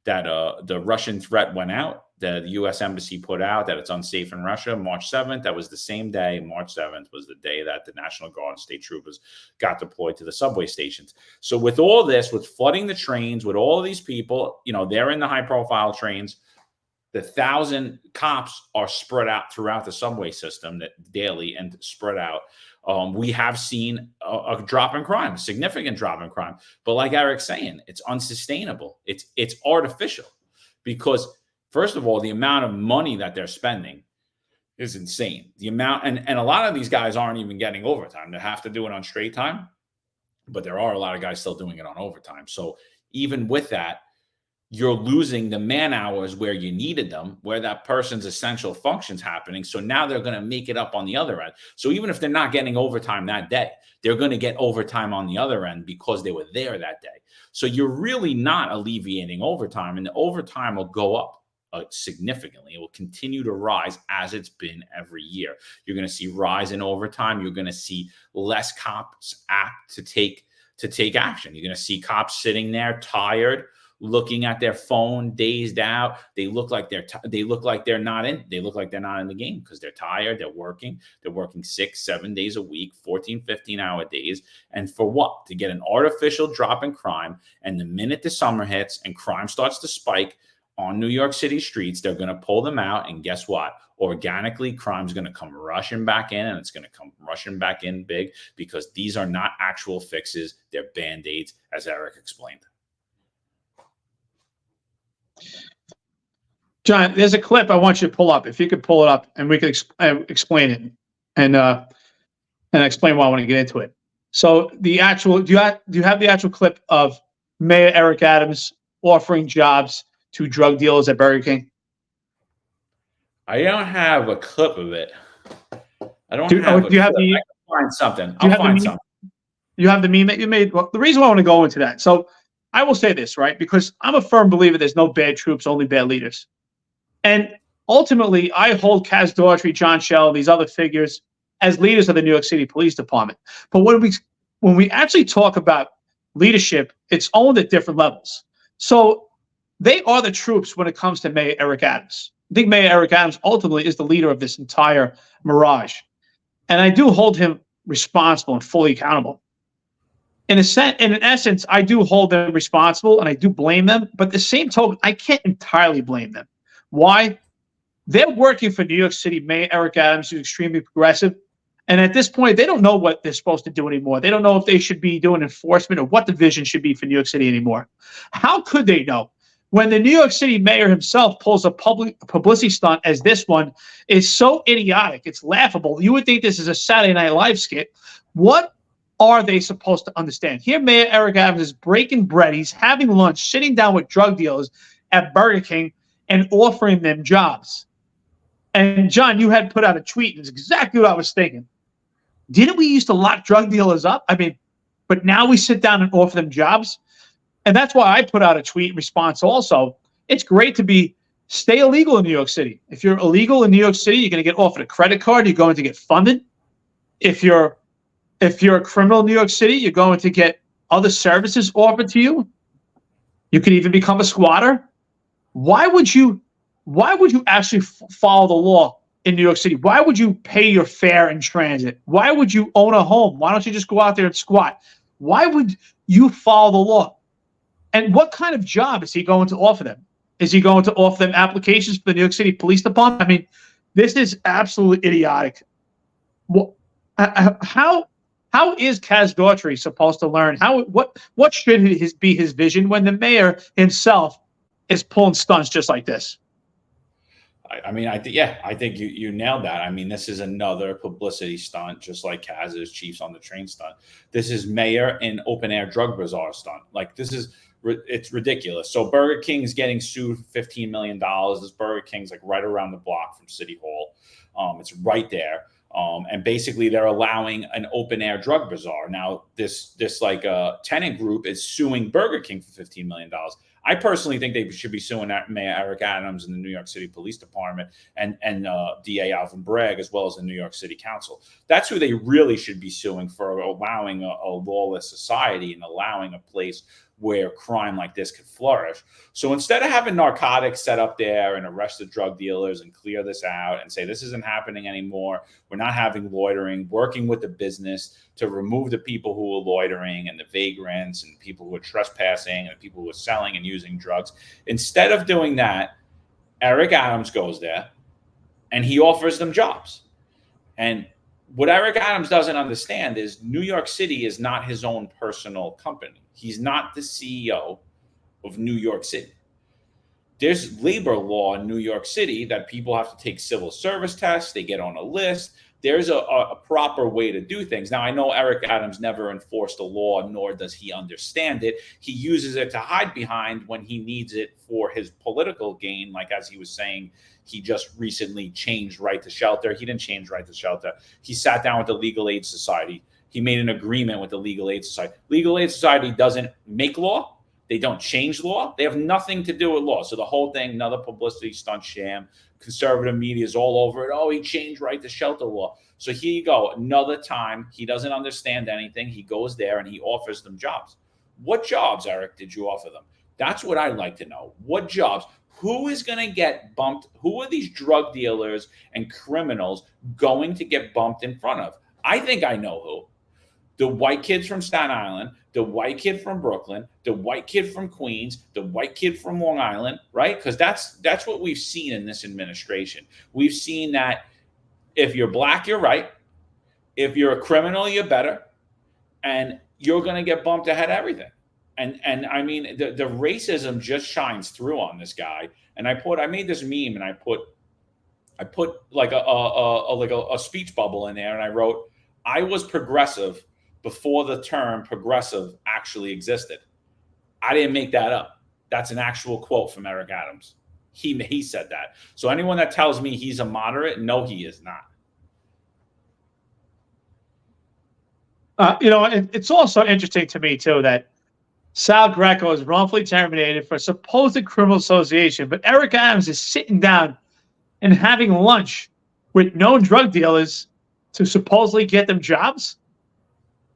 the Russian threat went out, the U.S. Embassy put out that it's unsafe in Russia, March 7th. That was the same day. March 7th was the day that the National Guard and state troopers got deployed to the subway stations. So with all this, with flooding the trains, with all of these people, you know, they're in the high-profile trains. The 1,000 cops are spread out throughout the subway system that daily and spread out. We have seen a drop in crime, a significant drop in crime. But like Eric's saying, it's unsustainable. It's artificial because, first of all, the amount of money that they're spending is insane. The amount, and a lot of these guys aren't even getting overtime. They have to do it on straight time, but there are a lot of guys still doing it on overtime. So even with that, you're losing the man hours where you needed them, where that person's essential functions happening. So now they're going to make it up on the other end. So even if they're not getting overtime that day, they're going to get overtime on the other end because they were there that day. So you're really not alleviating overtime, and the overtime will go up significantly. It will continue to rise as it's been every year. You're going to see rise in overtime. You're going to see less cops act to take action. You're going to see cops sitting there tired, looking at their phone, dazed out. They look like they're not in the game because they're tired. They're working 6-7 days a week, 14, 15-hour days. And for what? To get an artificial drop in crime. And the minute the summer hits and crime starts to spike on New York City streets, they're going to pull them out. And guess what? Organically, crime's going to come rushing back in, and it's going to come rushing back in big because these are not actual fixes. They're Band-Aids, as Eric explained. John, there's a clip I want you to pull up. If you could pull it up, and we could explain it and explain why I want to get into it. So the actual, do you have the actual clip of Mayor Eric Adams offering jobs to drug dealers at Burger King? I don't have a clip of it. I can find something. I'll find something. You have the meme that you made? Well, the reason why I want to go into that. So I will say this, right? Because I'm a firm believer there's no bad troops, only bad leaders. And ultimately, I hold Kaz Daughtry, John Shell, these other figures as leaders of the New York City Police Department. But when we actually talk about leadership, it's owned at different levels. So they are the troops when it comes to Mayor Eric Adams. I think Mayor Eric Adams ultimately is the leader of this entire mirage. And I do hold him responsible and fully accountable. In essence, I do hold them responsible and I do blame them. But at the same token, I can't entirely blame them. Why? They're working for New York City Mayor Eric Adams, who's extremely progressive. And at this point, they don't know what they're supposed to do anymore. They don't know if they should be doing enforcement or what the vision should be for New York City anymore. How could they know? When the New York City mayor himself pulls a publicity stunt as this one is so idiotic, it's laughable. You would think this is a Saturday Night Live skit. What are they supposed to understand? Here, Mayor Eric Adams is breaking bread. He's having lunch, sitting down with drug dealers at Burger King and offering them jobs. And John, you had put out a tweet, and it's exactly what I was thinking. Didn't we used to lock drug dealers up? I mean, but now we sit down and offer them jobs. And that's why I put out a tweet in response also. It's great to stay illegal in New York City. If you're illegal in New York City, you're going to get offered a credit card. You're going to get funded. If you're a criminal in New York City, you're going to get other services offered to you. You could even become a squatter. Why would you actually follow the law in New York City? Why would you pay your fare in transit? Why would you own a home? Why don't you just go out there and squat? Why would you follow the law? And what kind of job is he going to offer them? Is he going to offer them applications for the New York City Police Department? I mean, this is absolutely idiotic. How is Kaz Daughtry supposed to learn? What should be his vision when the mayor himself is pulling stunts just like this? I mean, I think you nailed that. I mean, this is another publicity stunt, just like Kaz's Chiefs on the Train stunt. This is mayor in open air drug bazaar stunt. Like, it's ridiculous. So Burger King's getting sued for $15 million. This Burger King's like right around the block from City Hall. It's right there. And basically they're allowing an open air drug bazaar. Now this like tenant group is suing Burger King for $15 million. I personally think they should be suing Mayor Eric Adams and the New York City Police Department and DA Alvin Bragg, as well as the New York City Council. That's who they really should be suing for allowing a lawless society and allowing a place where crime like this could flourish. So instead of having narcotics set up there and arrest the drug dealers and clear this out and say this isn't happening anymore, we're not having loitering, working with the business to remove the people who are loitering and the vagrants and people who are trespassing and people who are selling and using drugs. Instead of doing that, Eric Adams goes there and he offers them jobs. And what Eric Adams doesn't understand is New York City is not his own personal company. He's not the CEO of New York City. There's labor law in New York City that people have to take civil service tests. They get on a list. There's a proper way to do things. Now, I know Eric Adams never enforced a law, nor does he understand it. He uses it to hide behind when he needs it for his political gain. Like, as he was saying, he just recently changed right to shelter. He didn't change right to shelter. He sat down with the Legal Aid Society. He made an agreement with the Legal Aid Society. Legal Aid Society doesn't make law. They don't change law. They have nothing to do with law. So the whole thing, another publicity stunt sham. Conservative media is all over it. Oh, he changed right to shelter law. So here you go. Another time, he doesn't understand anything. He goes there and he offers them jobs. What jobs, Eric, did you offer them? That's what I'd like to know. What jobs? Who is going to get bumped? Who are these drug dealers and criminals going to get bumped in front of? I think I know who. The white kids from Staten Island, the white kid from Brooklyn, the white kid from Queens, the white kid from Long Island, right? Because that's what we've seen in this administration. We've seen that if you're black, you're right. If you're a criminal, you're better. And you're going to get bumped ahead of everything. And I mean, the racism just shines through on this guy. And I made this meme and I put like a speech bubble in there and I wrote, I was progressive before the term progressive actually existed. I didn't make that up. That's an actual quote from Eric Adams. He said that. So anyone that tells me he's a moderate, no, he is not. It's also interesting to me, too, that Sal Greco is wrongfully terminated for supposed criminal association, but Eric Adams is sitting down and having lunch with known drug dealers to supposedly get them jobs,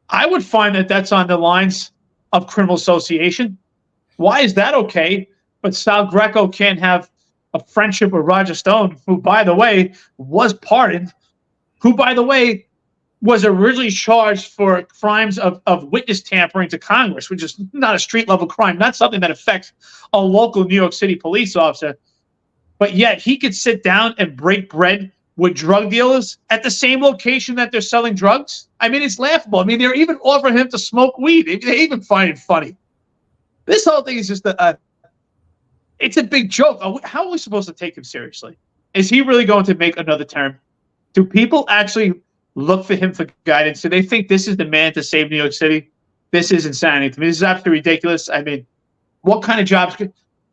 I would find that that's on the lines of criminal association. Why is that okay? But Sal Greco can't have a friendship with Roger Stone, who, by the way, was pardoned, who, by the way, was originally charged for crimes of witness tampering to Congress, which is not a street-level crime, not something that affects a local New York City police officer. But yet he could sit down and break bread with drug dealers at the same location that they're selling drugs. I mean, it's laughable. I mean, they're even offering him to smoke weed. They even find it funny. This whole thing is just it's a big joke. How are we supposed to take him seriously? Is he really going to make another term? Do people actually look for him for guidance? Do they think this is the man to save New York City? This is insanity to me. This is absolutely ridiculous. I mean, what kind of jobs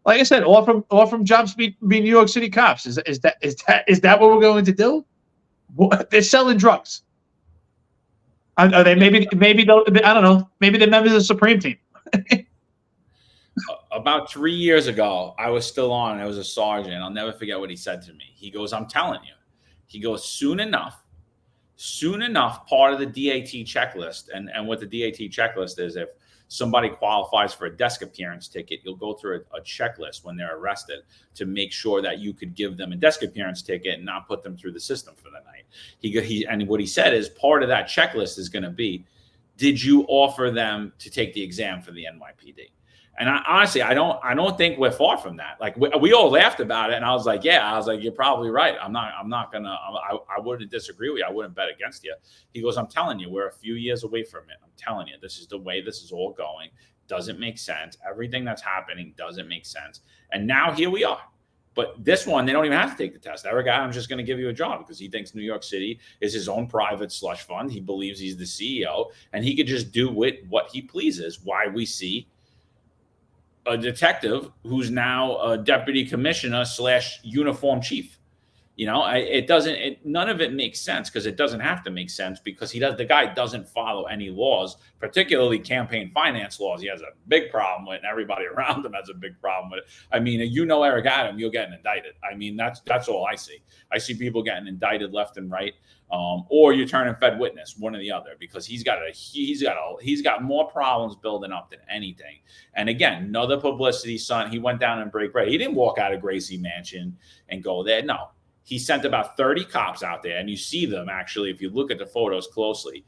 like I said, offer them jobs to be New York City cops. Is that what we're going to do? They're selling drugs. Are they maybe they'll, I don't know, maybe they're members of the Supreme Team. About 3 years ago, I was still on. I was a sergeant. I'll never forget what he said to me. He goes, "I'm telling you." He goes, soon enough, part of the DAT checklist, and what the DAT checklist is, if somebody qualifies for a desk appearance ticket, you'll go through a checklist when they're arrested to make sure that you could give them a desk appearance ticket and not put them through the system for the night. And what he said is part of that checklist is going to be, did you offer them to take the exam for the NYPD? And honestly, I don't think we're far from that. Like we all laughed about it, and I was like, you're probably right. I wouldn't disagree with you. I wouldn't bet against you. He goes, I'm telling you, we're a few years away from it. I'm telling you, this is the way this is all going. Doesn't make sense. Everything that's happening doesn't make sense. And now here we are. But this one, they don't even have to take the test. Eric Adams just going to give you a job because he thinks New York City is his own private slush fund. He believes he's the CEO, and he could just do with what he pleases. Why we see a detective who's now a deputy commissioner / uniform chief. You know, none of it makes sense because it doesn't have to make sense because the guy doesn't follow any laws, particularly campaign finance laws. He has a big problem with, and everybody around him has a big problem with it. I mean, Eric Adams, you're getting indicted. I mean, that's all I see. I see people getting indicted left and right, or you're turning Fed witness, one or the other, because he's got more problems building up than anything. And again, another publicity stunt. He went down and break bread. He didn't walk out of Gracie Mansion and go there. No. He sent about 30 cops out there, and you see them actually, if you look at the photos closely,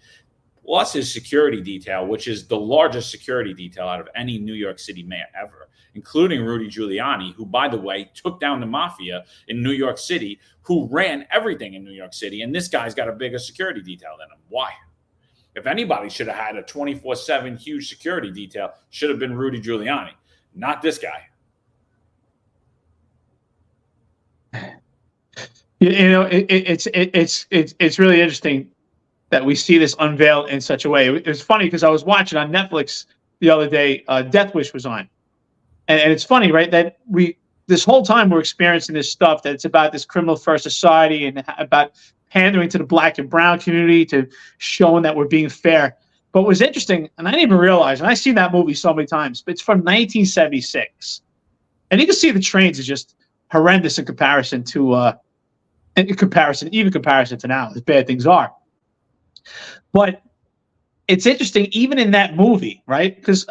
plus his security detail, which is the largest security detail out of any New York City mayor ever, including Rudy Giuliani, who, by the way, took down the mafia in New York City, who ran everything in New York City, and this guy's got a bigger security detail than him. Why? If anybody should have had a 24/7 huge security detail, should have been Rudy Giuliani, not this guy. You know, it's really interesting that we see this unveiled in such a way. It was funny because I was watching on Netflix the other day. Death Wish was on, and it's funny, right? That this whole time we're experiencing this stuff that it's about this criminal first society and about pandering to the black and brown community, to showing that we're being fair. But what was interesting, and I didn't even realize, and I've seen that movie so many times, but it's from 1976, and you can see the trains are just horrendous in comparison to. In comparison to now, as bad things are. But it's interesting, even in that movie, right? Because,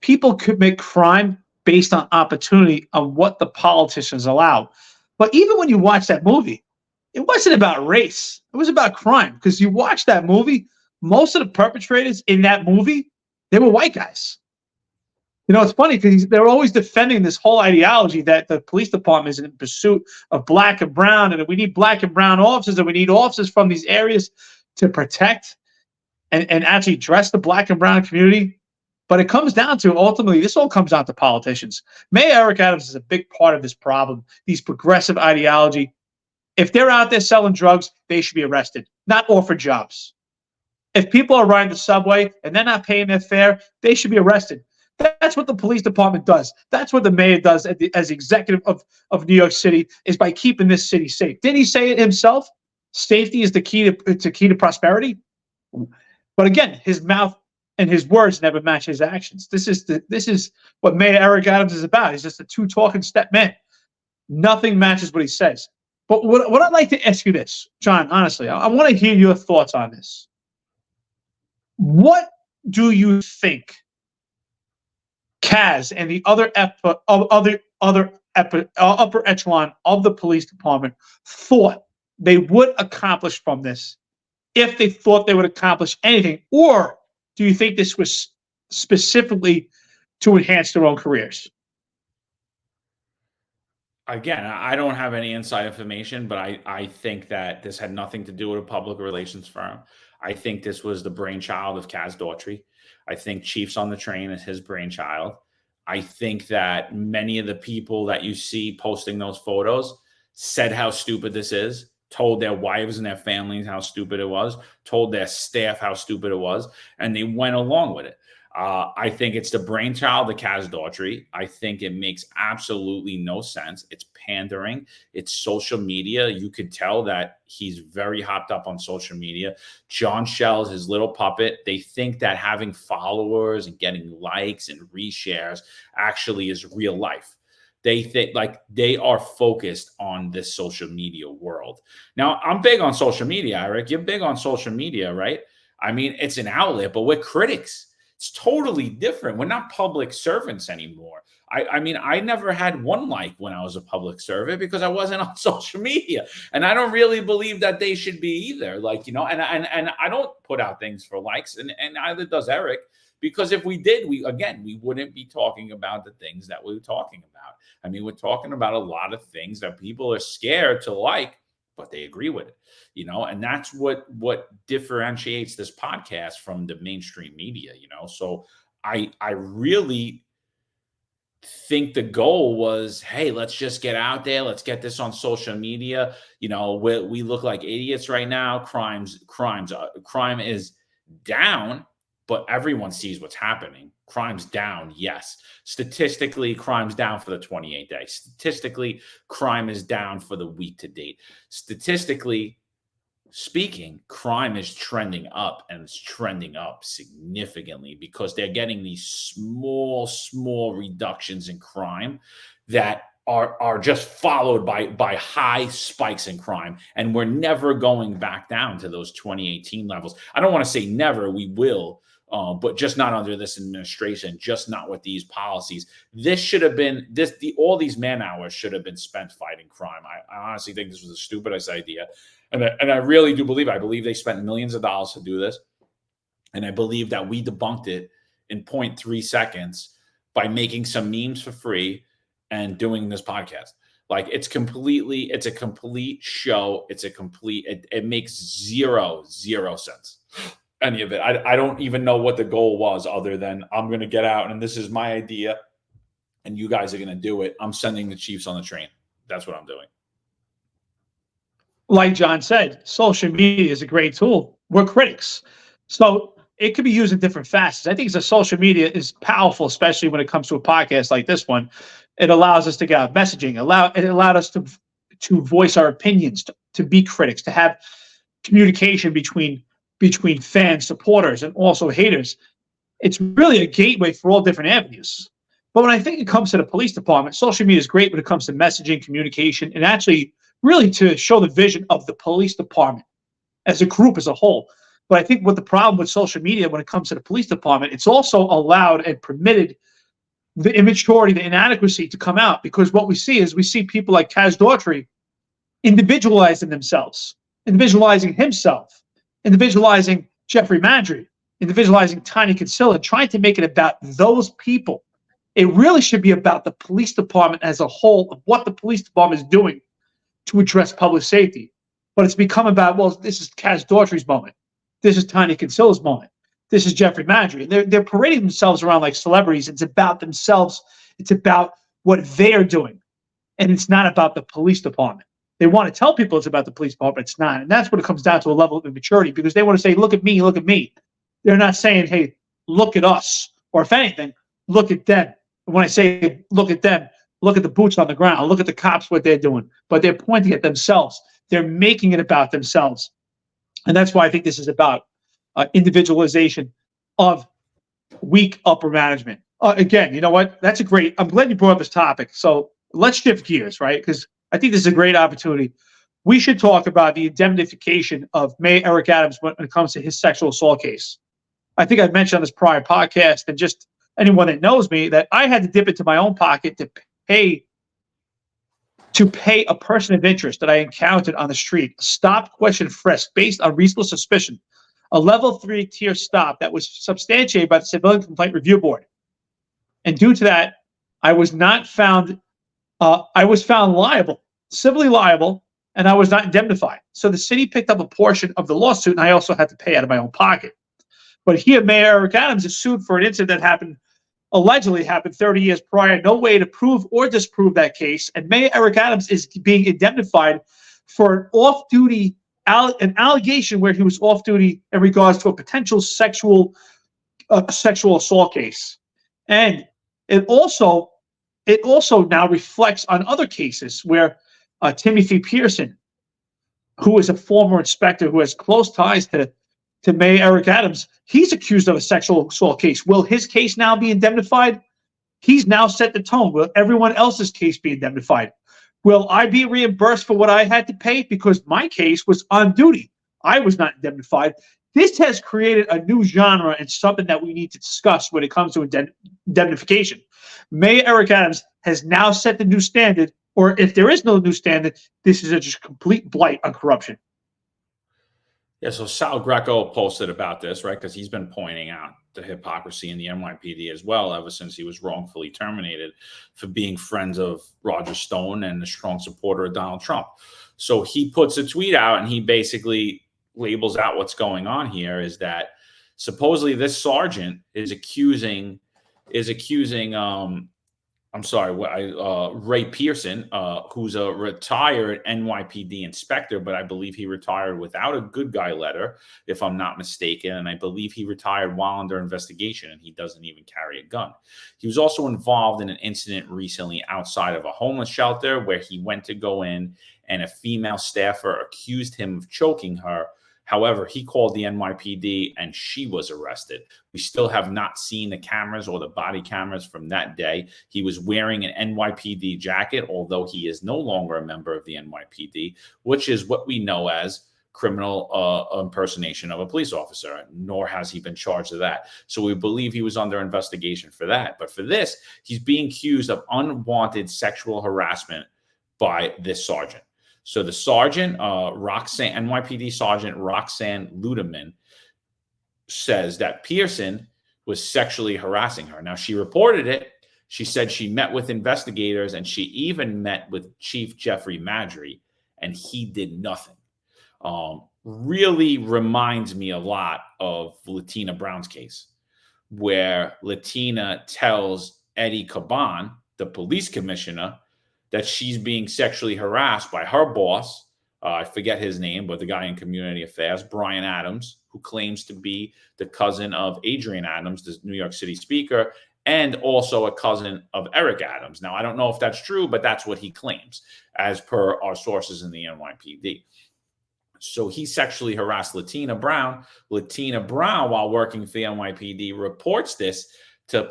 people commit crime based on opportunity, on what the politicians allow. But even when you watch that movie, it wasn't about race. It was about crime. Because you watch that movie, most of the perpetrators in that movie, they were white guys. You know, it's funny because they're always defending this whole ideology that the police department is in pursuit of black and brown, and that we need black and brown officers, and we need officers from these areas to protect and actually address the black and brown community. But it comes down to, ultimately, this all comes down to politicians. Mayor Eric Adams is a big part of this problem, these progressive ideology. If they're out there selling drugs, they should be arrested, not offered jobs. If people are riding the subway and they're not paying their fare, they should be arrested. That's what the police department does. That's what the mayor does as executive of New York City, is by keeping this city safe. Didn't he say it himself? Safety is the key to prosperity. But again, his mouth and his words never match his actions. This is what Mayor Eric Adams is about. He's just a two-talking step man. Nothing matches what he says. But what I'd like to ask you this, John, honestly, I want to hear your thoughts on this. What do you think Kaz and the other upper echelon of the police department thought they would accomplish from this, if they thought they would accomplish anything? Or do you think this was specifically to enhance their own careers? Again, I don't have any inside information, but I think that this had nothing to do with a public relations firm. I think this was the brainchild of Kaz Daughtry. I think Chiefs on the Train is his brainchild. I think that many of the people that you see posting those photos said how stupid this is, told their wives and their families how stupid it was, told their staff how stupid it was, and they went along with it. I think it's the brainchild of Kaz Daughtry. I think it makes absolutely no sense. It's pandering. It's social media. You could tell that he's very hopped up on social media. John Shell's his little puppet. They think that having followers and getting likes and reshares actually is real life. They think like they are focused on this social media world. Now, I'm big on social media, Eric. You're big on social media, right? I mean, it's an outlet, but we're critics. It's totally different. We're not public servants anymore. I mean, I never had one like when I was a public servant because I wasn't on social media. And I don't really believe that they should be either. Like, you know, and I don't put out things for likes, and neither does Eric, because if we did, we wouldn't be talking about the things that we're talking about. I mean, we're talking about a lot of things that people are scared to like, but they agree with it, you know, and that's what differentiates this podcast from the mainstream media, you know. So I really think the goal was, hey, let's just get out there, let's get this on social media. You know, we look like idiots right now. Crime is down, but everyone sees what's happening. Crime's down, yes. Statistically, crime's down for the 28 days. Statistically, crime is down for the week to date. Statistically speaking, crime is trending up, and it's trending up significantly because they're getting these small reductions in crime that are just followed by high spikes in crime. And we're never going back down to those 2018 levels. I don't want to say never, we will. But just not under this administration, just not with these policies. This should have been all these man hours should have been spent fighting crime. I honestly think this was the stupidest idea, and I really do believe. I believe they spent millions of dollars to do this, and I believe that we debunked it in 0.3 seconds by making some memes for free and doing this podcast. Like it's a complete show. It makes zero sense. Any of it. I don't even know what the goal was other than I'm going to get out and this is my idea and you guys are going to do it. I'm sending the Chiefs on the train. That's what I'm doing. Like John said, social media is a great tool. We're critics. So it could be used in different facets. I think social media is powerful, especially when it comes to a podcast like this one. It allows us to get out messaging. It allowed us to voice our opinions, to be critics, to have communication between fans, supporters, and also haters. It's really a gateway for all different avenues. But when I think it comes to the police department, social media is great when it comes to messaging, communication, and actually really to show the vision of the police department as a group, as a whole. But I think what the problem with social media when it comes to the police department, it's also allowed and permitted the immaturity, the inadequacy to come out, because what we see people like Kaz Daughtry individualizing themselves, individualizing himself, individualizing Jeffrey Mandry, individualizing Tiny Kinsella, trying to make it about those people. It really should be about the police department as a whole, of what the police department is doing to address public safety. But it's become about, well, this is Kaz Daughtry's moment. This is Tiny Kinsella's moment. This is Jeffrey Mandry. And they're parading themselves around like celebrities. It's about themselves. It's about what they're doing. And it's not about the police department. They want to tell people it's about the police department. It's not. And that's what it comes down to, a level of immaturity, because they want to say, look at me, look at me. They're not saying, hey, look at us. Or if anything, look at them. And when I say look at them, look at the boots on the ground. Look at the cops, what they're doing. But they're pointing at themselves. They're making it about themselves. And that's why I think this is about individualization of weak upper management. Again, you know what? That's a great, I'm glad you brought up this topic. So let's shift gears, right? Because I think this is a great opportunity we should talk about the indemnification of Mayor Eric Adams when it comes to his sexual assault case. I think I've mentioned on this prior podcast, and just anyone that knows me, that I had to dip into my own pocket to pay a person of interest that I encountered on the street, stop, question, frisk based on reasonable suspicion, a level 3 tier stop that was substantiated by the Civilian Complaint Review Board. And due to that, I was not found, I was found liable, civilly liable, and I was not indemnified. So the city picked up a portion of the lawsuit, and I also had to pay out of my own pocket. But here, Mayor Eric Adams is sued for an incident that allegedly happened 30 years prior. No way to prove or disprove that case. And Mayor Eric Adams is being indemnified for an off-duty, an allegation where he was off-duty in regards to a potential sexual assault case. And it also now reflects on other cases where Timothy Pearson, who is a former inspector who has close ties to Mayor Eric Adams, he's accused of a sexual assault case. Will his case now be indemnified? He's now set the tone. Will everyone else's case be indemnified? Will I be reimbursed for what I had to pay? Because my case was on duty. I was not indemnified. This has created a new genre and something that we need to discuss when it comes to indemnification. Mayor Eric Adams has now set the new standard, or if there is no new standard, this is a just complete blight on corruption. Yeah, so Sal Greco posted about this, right? Because he's been pointing out the hypocrisy in the NYPD as well, ever since he was wrongfully terminated for being friends of Roger Stone and a strong supporter of Donald Trump. So he puts a tweet out and he basically labels out what's going on here is that supposedly this sergeant is accusing Ray Pearson, who's a retired NYPD inspector, but I believe he retired without a good guy letter, if I'm not mistaken. And I believe he retired while under investigation, and he doesn't even carry a gun. He was also involved in an incident recently outside of a homeless shelter where he went to go in and a female staffer accused him of choking her. However, he called the NYPD and she was arrested. We still have not seen the cameras or the body cameras from that day. He was wearing an NYPD jacket, although he is no longer a member of the NYPD, which is what we know as criminal impersonation of a police officer, nor has he been charged of that. So we believe he was under investigation for that. But for this, he's being accused of unwanted sexual harassment by this sergeant. So the sergeant, NYPD Sergeant Roxanne Ludeman, says that Pearson was sexually harassing her. Now, she reported it. She said she met with investigators and she even met with Chief Jeffrey Madry, and he did nothing. Really reminds me a lot of Latina Brown's case, where Latina tells Eddie Caban, the police commissioner, that she's being sexually harassed by her boss. I forget his name, but the guy in community affairs, Brian Adams, who claims to be the cousin of Adrian Adams, the New York City speaker, and also a cousin of Eric Adams. Now, I don't know if that's true, but that's what he claims, as per our sources in the NYPD. So he sexually harassed Latina Brown. Latina Brown, while working for the NYPD, reports this to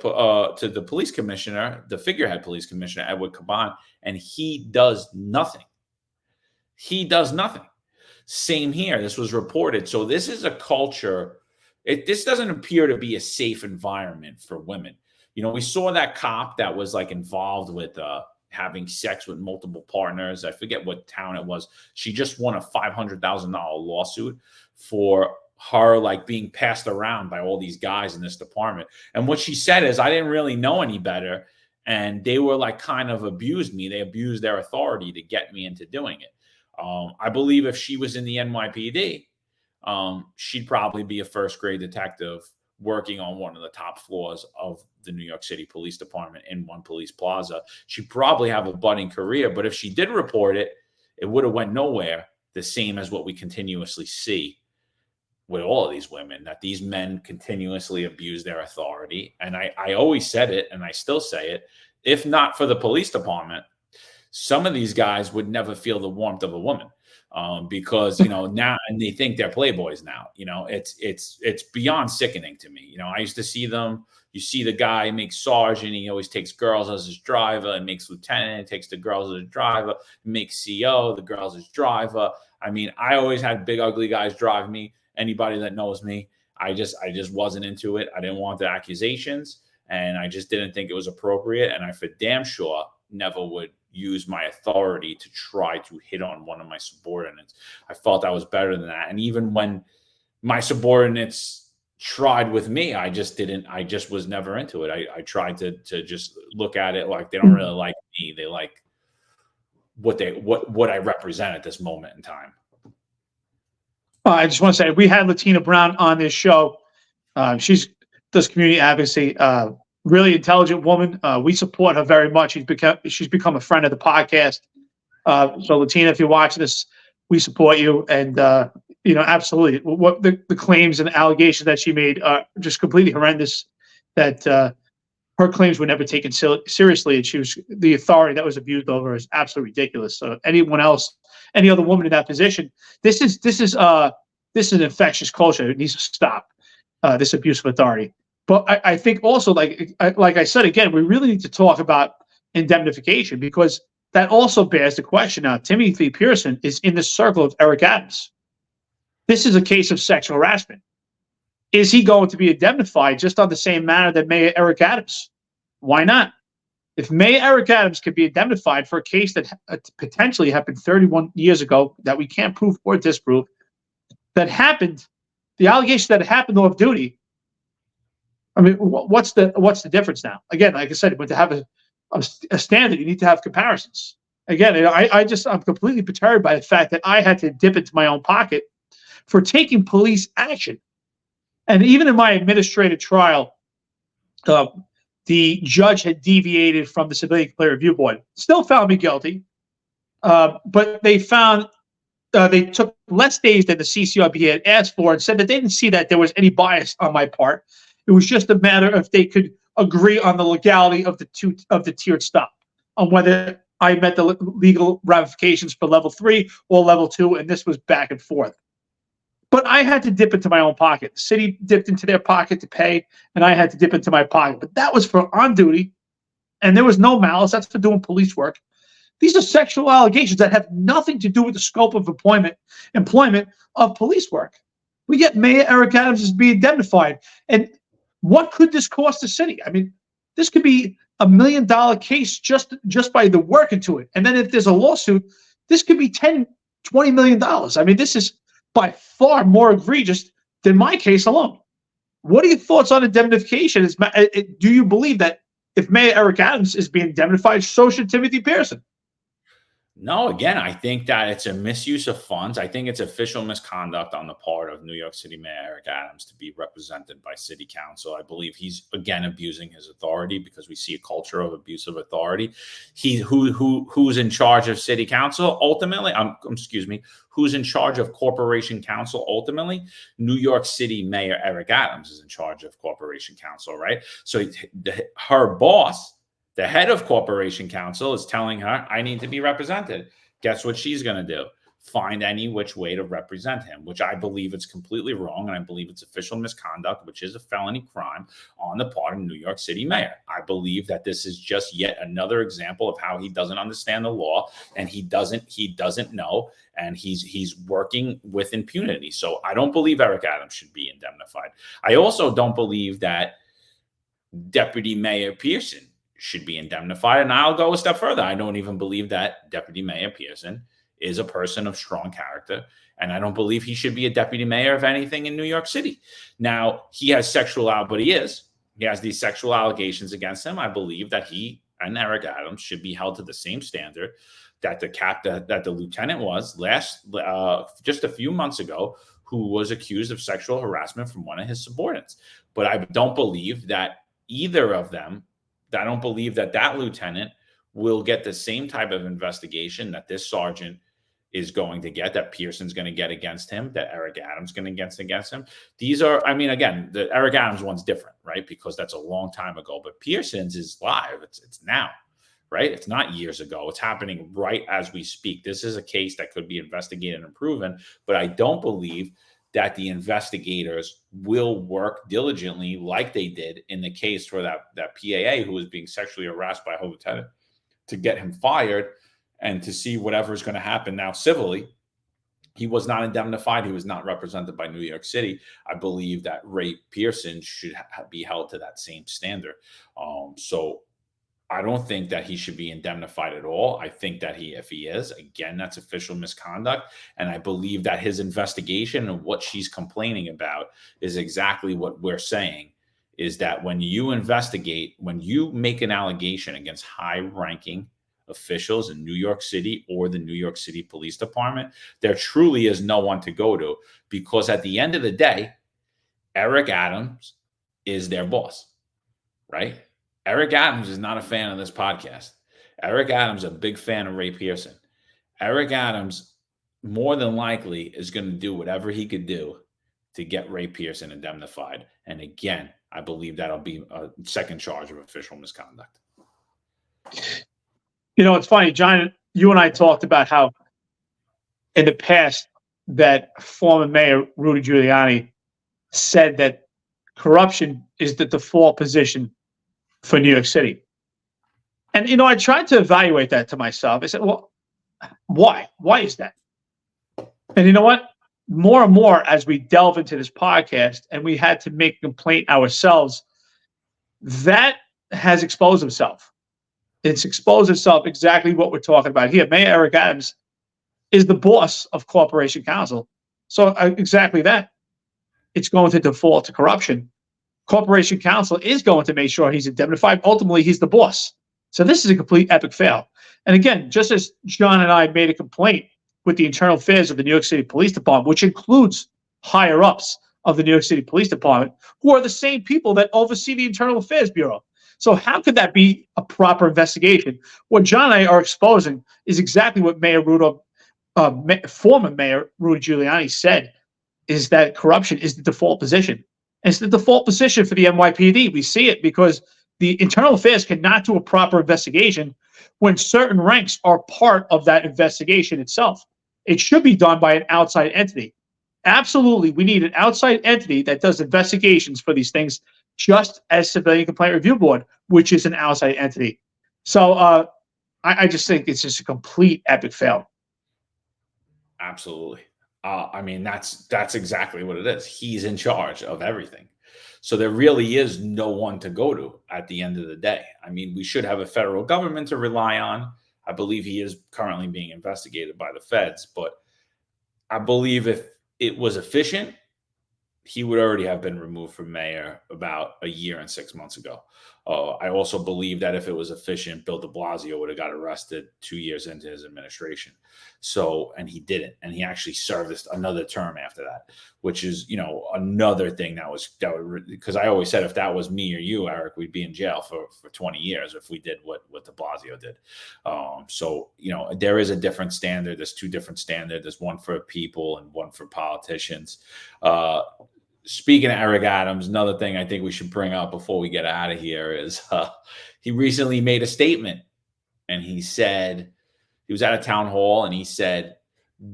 the police commissioner, the figurehead police commissioner, Edward Caban, and he does nothing. He does nothing. Same here. This was reported. So this is a culture. This doesn't appear to be a safe environment for women. You know, we saw that cop that was like involved with having sex with multiple partners. I forget what town it was. She just won a $500,000 lawsuit for her like being passed around by all these guys in this department. And what she said is, I didn't really know any better. And they were like kind of abused me. They abused their authority to get me into doing it. I believe if she was in the NYPD, she'd probably be a first grade detective working on one of the top floors of the New York City Police Department in One Police Plaza. She'd probably have a budding career, but if she did report it, it would have went nowhere, the same as what we continuously see with all of these women, that these men continuously abuse their authority. And I always said it, and I still say it, if not for the police department, some of these guys would never feel the warmth of a woman. Because, you know, now, and they think they're playboys now, you know, it's beyond sickening to me. You know, I used to see them, You see the guy makes sergeant, he always takes girls as his driver, and makes lieutenant, takes the girls as his driver, makes CO, the girls as driver. I mean, I always had big ugly guys drive me. Anybody that knows me, I just wasn't into it. I didn't want the accusations, and I just didn't think it was appropriate. And I for damn sure never would use my authority to try to hit on one of my subordinates. I felt I was better than that. And even when my subordinates tried with me, I just was never into it. I tried to just look at it like they don't really like me. They like what I represent at this moment in time. I just want to say we had Latina Brown on this show. She's does community advocacy. Really intelligent woman. We support her very much. She's become a friend of the podcast. So Latina, if you're watching this, we support you. And absolutely, what the claims and allegations that she made are just completely horrendous. That her claims were never taken seriously, and the authority that was abused over is absolutely ridiculous. So anyone else, any other woman in that position, this is an infectious culture. It needs to stop. This abuse of authority. But I think also, like I said again, we really need to talk about indemnification, because that also bears the question. Now, Timothy Pearson is in the circle of Eric Adams. This is a case of sexual harassment. Is he going to be indemnified just on the same manner that Mayor Eric Adams? Why not? If Mayor Eric Adams could be indemnified for a case that potentially happened 31 years ago that we can't prove or disprove, that happened, the allegation that it happened off duty. I mean, what's the difference now? Again, like I said, but to have a standard, you need to have comparisons. Again, I'm completely perturbed by the fact that I had to dip into my own pocket for taking police action. And even in my administrative trial, the judge had deviated from the Civilian Complaint Review Board. Still found me guilty, but they found they took less days than the CCRB had asked for, and said that they didn't see that there was any bias on my part. It was just a matter of they could agree on the legality of the tiered stop, on whether I met the legal ramifications for level 3 or level 2, and this was back and forth. But I had to dip into my own pocket. The city dipped into their pocket to pay, and I had to dip into my pocket. But that was for on duty, and there was no malice. That's for doing police work. These are sexual allegations that have nothing to do with the scope of employment of police work. We get Mayor Eric Adams is being indemnified. And what could this cost the city? I mean, this could be $1 million case just by the work into it. And then if there's a lawsuit, this could be $10, $20 million. I mean, this is by far more egregious than my case alone. What are your thoughts on indemnification? Do you believe that if Mayor Eric Adams is being indemnified, so should Timothy Pearson? No, again, I think that it's a misuse of funds. I think it's official misconduct on the part of New York City Mayor Eric Adams to be represented by City Council. I believe he's, again, abusing his authority, because we see a culture of abuse of authority. Who's in charge of City Council ultimately? Who's in charge of Corporation Council ultimately? New York City Mayor Eric Adams is in charge of Corporation Council, right? So her boss, the head of Corporation Council, is telling her, I need to be represented. Guess what she's going to do? Find any which way to represent him, which I believe it's completely wrong. And I believe it's official misconduct, which is a felony crime on the part of New York City Mayor. I believe that this is just yet another example of how he doesn't understand the law, and he doesn't know, and he's working with impunity. So I don't believe Eric Adams should be indemnified. I also don't believe that Deputy Mayor Pearson should be indemnified. And I'll go a step further. I don't even believe that Deputy Mayor Pearson is a person of strong character. And I don't believe he should be a deputy mayor of anything in New York City. Now, he has he has these sexual allegations against him. I believe that he and Eric Adams should be held to the same standard that the lieutenant was just a few months ago, who was accused of sexual harassment from one of his subordinates. But I don't believe that either of them, I don't believe that lieutenant will get the same type of investigation that this sergeant is going to get, that Pearson's going to get against him, that Eric Adams is going to get against him. These are, I mean, again, the Eric Adams one's different, right? Because that's a long time ago. But Pearson's is live. It's now, right? It's not years ago. It's happening right as we speak. This is a case that could be investigated and proven, but I don't believe that the investigators will work diligently like they did in the case for that PAA who was being sexually harassed by a lieutenant, to get him fired and to see whatever is going to happen now civilly. He was not indemnified. He was not represented by New York City. I believe that Ray Pearson should be held to that same standard. So I don't think that he should be indemnified at all. I think that if he is, again, that's official misconduct. And I believe that his investigation and what she's complaining about is exactly what we're saying, is that when you investigate, when you make an allegation against high-ranking officials in New York City or the New York City Police Department, there truly is no one to go to, because at the end of the day, Eric Adams is their boss, right? Eric Adams is not a fan of this podcast. Eric Adams is a big fan of Ray Pearson. Eric Adams more than likely is going to do whatever he could do to get Ray Pearson indemnified. And again, I believe that'll be a second charge of official misconduct. You know, it's funny, John, you and I talked about how in the past that former Mayor Rudy Giuliani said that corruption is the default position for New York City. And, you know, I tried to evaluate that to myself. I said, well, why? Why is that? And you know what? More and more as we delve into this podcast and we had to make a complaint ourselves, that has exposed himself. It's exposed itself exactly what we're talking about here. Mayor Eric Adams is the boss of Corporation Counsel. So exactly that. It's going to default to corruption. Corporation Counsel is going to make sure he's indemnified. Ultimately, he's the boss. So this is a complete epic fail. And again, just as John and I made a complaint with the internal affairs of the New York City Police Department, which includes higher ups of the New York City Police Department, who are the same people that oversee the Internal Affairs Bureau. So how could that be a proper investigation? What John and I are exposing is exactly what former Mayor Rudy Giuliani said, is that corruption is the default position. And it's the default position for the NYPD. We see it because the Internal Affairs cannot do a proper investigation when certain ranks are part of that investigation itself. It should be done by an outside entity. Absolutely, we need an outside entity that does investigations for these things, just as Civilian Complaint Review Board, which is an outside entity. So I just think it's just a complete epic fail. Absolutely. I mean, that's exactly what it is. He's in charge of everything. So there really is no one to go to at the end of the day. I mean, we should have a federal government to rely on. I believe he is currently being investigated by the feds, but I believe if it was efficient, he would already have been removed from mayor about a year and 6 months ago. I also believe that if it was efficient, Bill de Blasio would have got arrested 2 years into his administration. So, and he didn't. And he actually served another term after that, which is, you know, another thing that would, because I always said if that was me or you, Eric, we'd be in jail for 20 years if we did what de Blasio did. So, you know, there is a different standard. There's two different standards. There's one for people and one for politicians. Speaking of Eric Adams, another thing I think we should bring up before we get out of here is he recently made a statement, and he said, he was at a town hall and he said,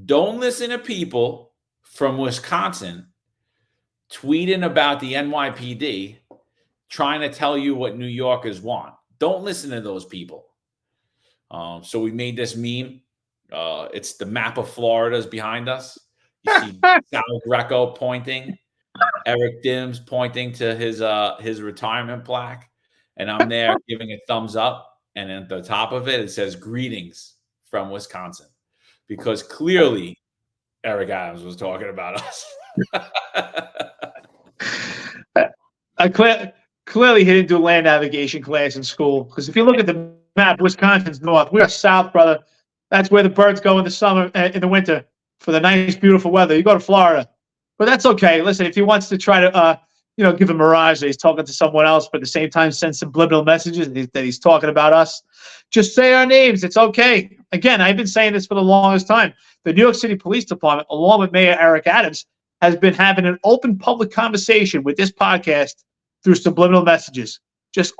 don't listen to people from Wisconsin tweeting about the NYPD trying to tell you what New Yorkers want. Don't listen to those people. So we made this meme. It's the map of Florida's behind us. You see Sal Greco pointing. Eric Dims pointing to his retirement plaque, and I'm there giving a thumbs up, and at the top of it says greetings from Wisconsin, because clearly Eric Adams was talking about us. Clearly he didn't do land navigation class in school, because if you look at the map, Wisconsin's north, we're south, brother. That's where the birds go in the summer, in the winter, for the nice, beautiful weather. You go to Florida. But that's okay. Listen, if he wants to try to, give a mirage that he's talking to someone else, but at the same time send subliminal messages that he's talking about us, just say our names. It's okay. Again, I've been saying this for the longest time. The New York City Police Department, along with Mayor Eric Adams, has been having an open public conversation with this podcast through subliminal messages. Just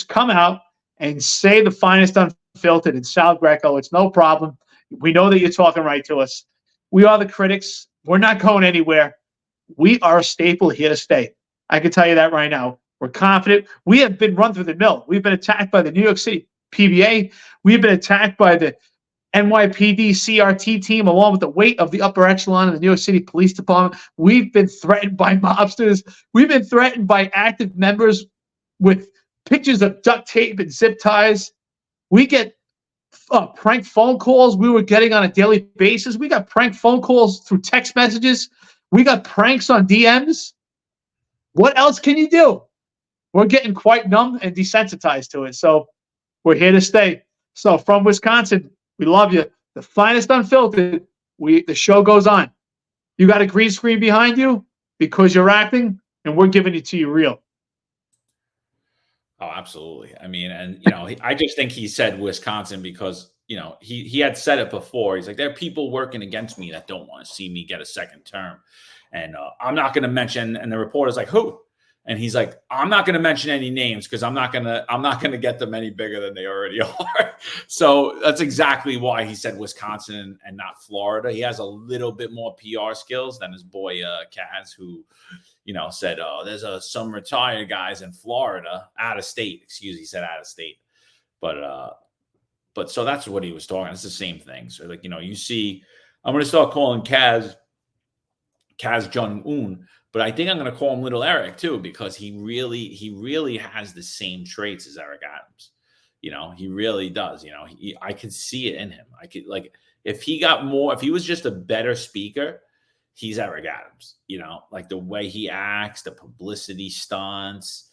come out and say the finest unfiltered and Sal Greco. It's no problem. We know that you're talking right to us. We are the critics. We're not going anywhere. we are a staple here to stay. I can tell you that right now. We're confident. We have been run through the mill. We've been attacked by the New York City PBA. We've been attacked by the NYPD CRT team, along with the weight of the upper echelon of the New York City Police Department. We've been threatened by mobsters. We've been threatened by active members with pictures of duct tape and zip ties. We get prank phone calls we were getting on a daily basis. We got prank phone calls through text messages. We got pranks on DMs. What else can you do? We're getting quite numb and desensitized to it. So we're here to stay. So from Wisconsin, we love you. The Finest Unfiltered. The show goes on. You got a green screen behind you because you're acting, and we're giving it to you real. Oh, absolutely. I mean, and I just think he said Wisconsin because he had said it before. He's like, there are people working against me that don't want to see me get a second term, and I'm not going to mention. And the reporter's like, who? And he's like, I'm not going to mention any names because I'm not going to get them any bigger than they already are. So that's exactly why he said Wisconsin and not Florida. He has a little bit more PR skills than his boy Kaz, who said, oh, there's some retired guys in Florida, out of state. Excuse me, he said out of state. But so that's what he was talking. It's the same thing. So like, you see, I'm going to start calling Kaz Jong-un, but I think I'm going to call him Little Eric too, because he really has the same traits as Eric Adams. He really does. I could see it in him. I could, like, if he was just a better speaker, he's Eric Adams. Like the way he acts, the publicity stunts,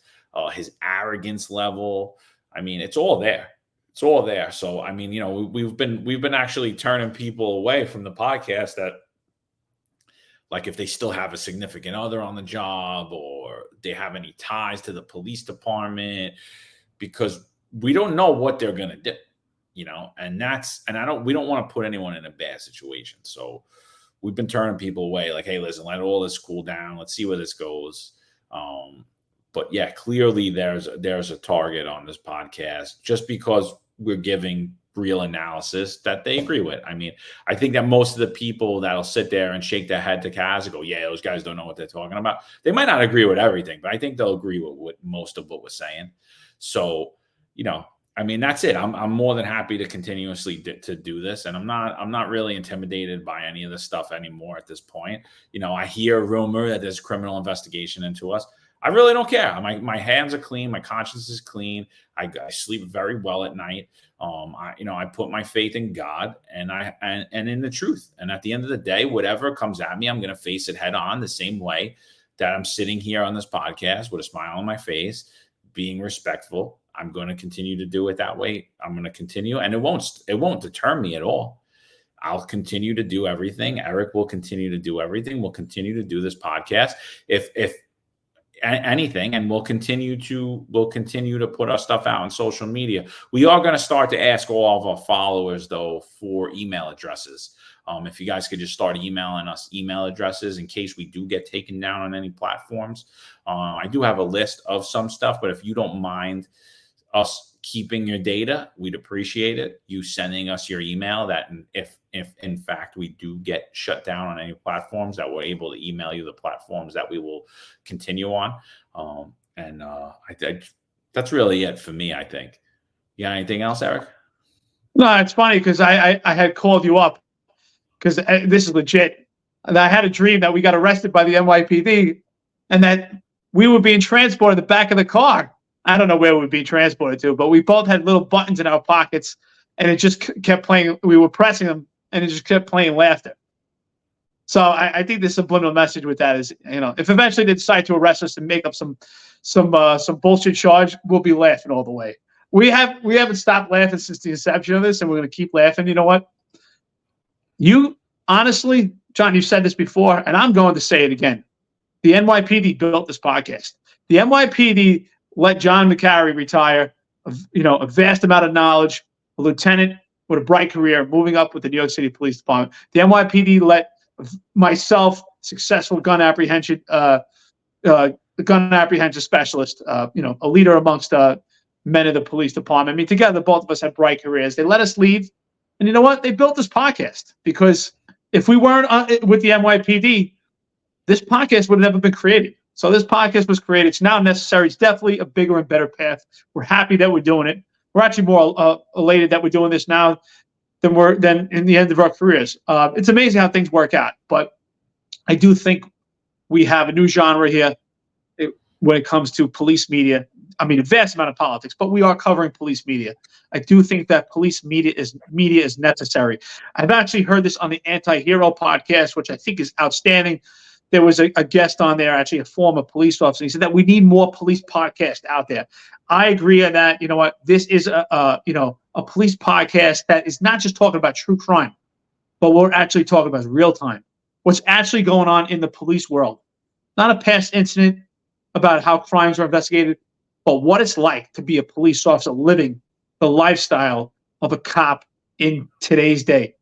his arrogance level. I mean, it's all there. It's all there. So, I mean, we've been actually turning people away from the podcast that, like, if they still have a significant other on the job or they have any ties to the police department, because we don't know what they're going to do, and we don't want to put anyone in a bad situation. So we've been turning people away, like, hey, listen, let all this cool down. Let's see where this goes. But yeah, clearly there's a target on this podcast just because we're giving real analysis that they agree with. I mean, I think that most of the people that'll sit there and shake their head to Kaz and go, yeah, those guys don't know what they're talking about. They might not agree with everything, but I think they'll agree with most of what we're saying. So, I mean, that's it. I'm more than happy to continuously to do this. And I'm not really intimidated by any of this stuff anymore at this point. I hear a rumor that there's criminal investigation into us. I really don't care. My hands are clean. My conscience is clean. I sleep very well at night. I put my faith in God and in the truth. And at the end of the day, whatever comes at me, I'm going to face it head on the same way that I'm sitting here on this podcast with a smile on my face, being respectful. I'm going to continue to do it that way. I'm going to continue, and it won't deter me at all. I'll continue to do everything. Eric will continue to do everything. We'll continue to do this podcast. If anything, and we'll continue to put our stuff out on social media. We are going to start to ask all of our followers, though, for email addresses. If you guys could just start emailing us email addresses in case we do get taken down on any platforms. I do have a list of some stuff, but if you don't mind us keeping your data, we'd appreciate it. You sending us your email, that if in fact we do get shut down on any platforms, that we're able to email you the platforms that we will continue on. That's really it for me, I think. You got anything else, Eric? No, it's funny because I had called you up because this is legit. And I had a dream that we got arrested by the NYPD and that we were being transported in the back of the car. I don't know where we were being transported to, but we both had little buttons in our pockets, and it just kept playing. We were pressing them, and it just kept playing laughter. So I think the subliminal message with that is, if eventually they decide to arrest us and make up some bullshit charge, we'll be laughing all the way. We haven't stopped laughing since the inception of this, and we're going to keep laughing. You know what? You honestly, John, you've said this before, and I'm going to say it again. The NYPD built this podcast. The NYPD let John McCary retire, a vast amount of knowledge, a lieutenant with a bright career, moving up with the New York City Police Department. The NYPD let myself, successful gun apprehension specialist, a leader amongst men of the police department. I mean, together, both of us had bright careers. They let us leave, and you know what? They built this podcast because if we weren't with the NYPD, this podcast would have never been created. So this podcast was created. It's now necessary. It's definitely a bigger and better path. We're happy that we're doing it. We're actually more elated that we're doing this now than in the end of our careers. It's amazing how things work out. But I do think we have a new genre here when it comes to police media. I mean, a vast amount of politics, but we are covering police media. I do think that police media is necessary. I've actually heard this on the Anti-Hero podcast, which I think is outstanding. There was a guest on there, actually a former police officer. He said that we need more police podcasts out there. I agree on that. You know what? This is a police podcast that is not just talking about true crime, but we're actually talking about real time. What's actually going on in the police world. Not a past incident about how crimes are investigated, but what it's like to be a police officer living the lifestyle of a cop in today's day,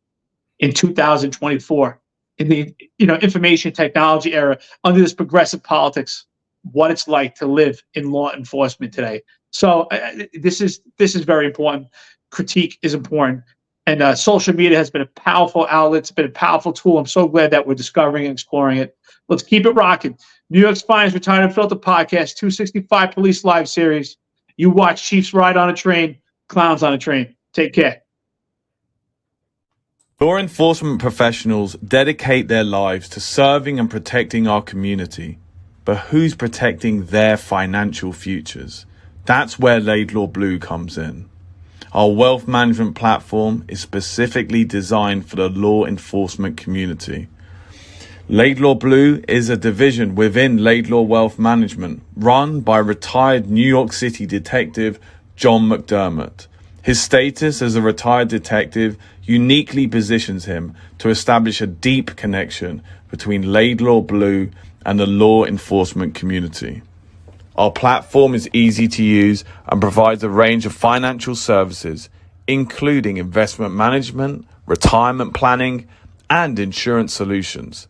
in 2024. In the information technology era, under this progressive politics, what it's like to live in law enforcement today. So this is very important. Critique is important, and social media has been a powerful outlet. It's been a powerful tool. I'm so glad that we're discovering and exploring it. Let's keep it rocking. New York's Finest Retired Unfiltered Podcast, 265 Police Live Series. You watch Chiefs ride on a train, clowns on a train. Take care. Law enforcement professionals dedicate their lives to serving and protecting our community. But who's protecting their financial futures? That's where Laidlaw Blue comes in. Our wealth management platform is specifically designed for the law enforcement community. Laidlaw Blue is a division within Laidlaw Wealth Management, run by retired New York City detective John McDermott. His status as a retired detective uniquely positions him to establish a deep connection between Laidlaw Blue and the law enforcement community. Our platform is easy to use and provides a range of financial services, including investment management, retirement planning, and insurance solutions.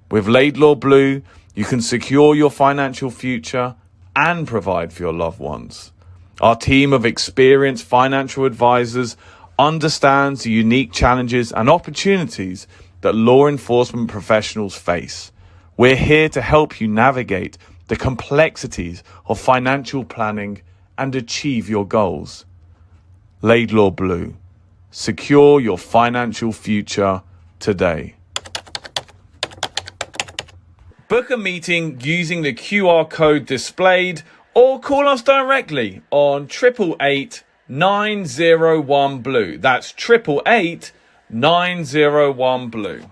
With Laidlaw Blue, you can secure your financial future and provide for your loved ones. Our team of experienced financial advisors understands the unique challenges and opportunities that law enforcement professionals face. We're here to help you navigate the complexities of financial planning and achieve your goals. Laidlaw Blue. Secure your financial future today. Book a meeting using the QR code displayed or call us directly on 888-901 Blue. That's 888-901 Blue.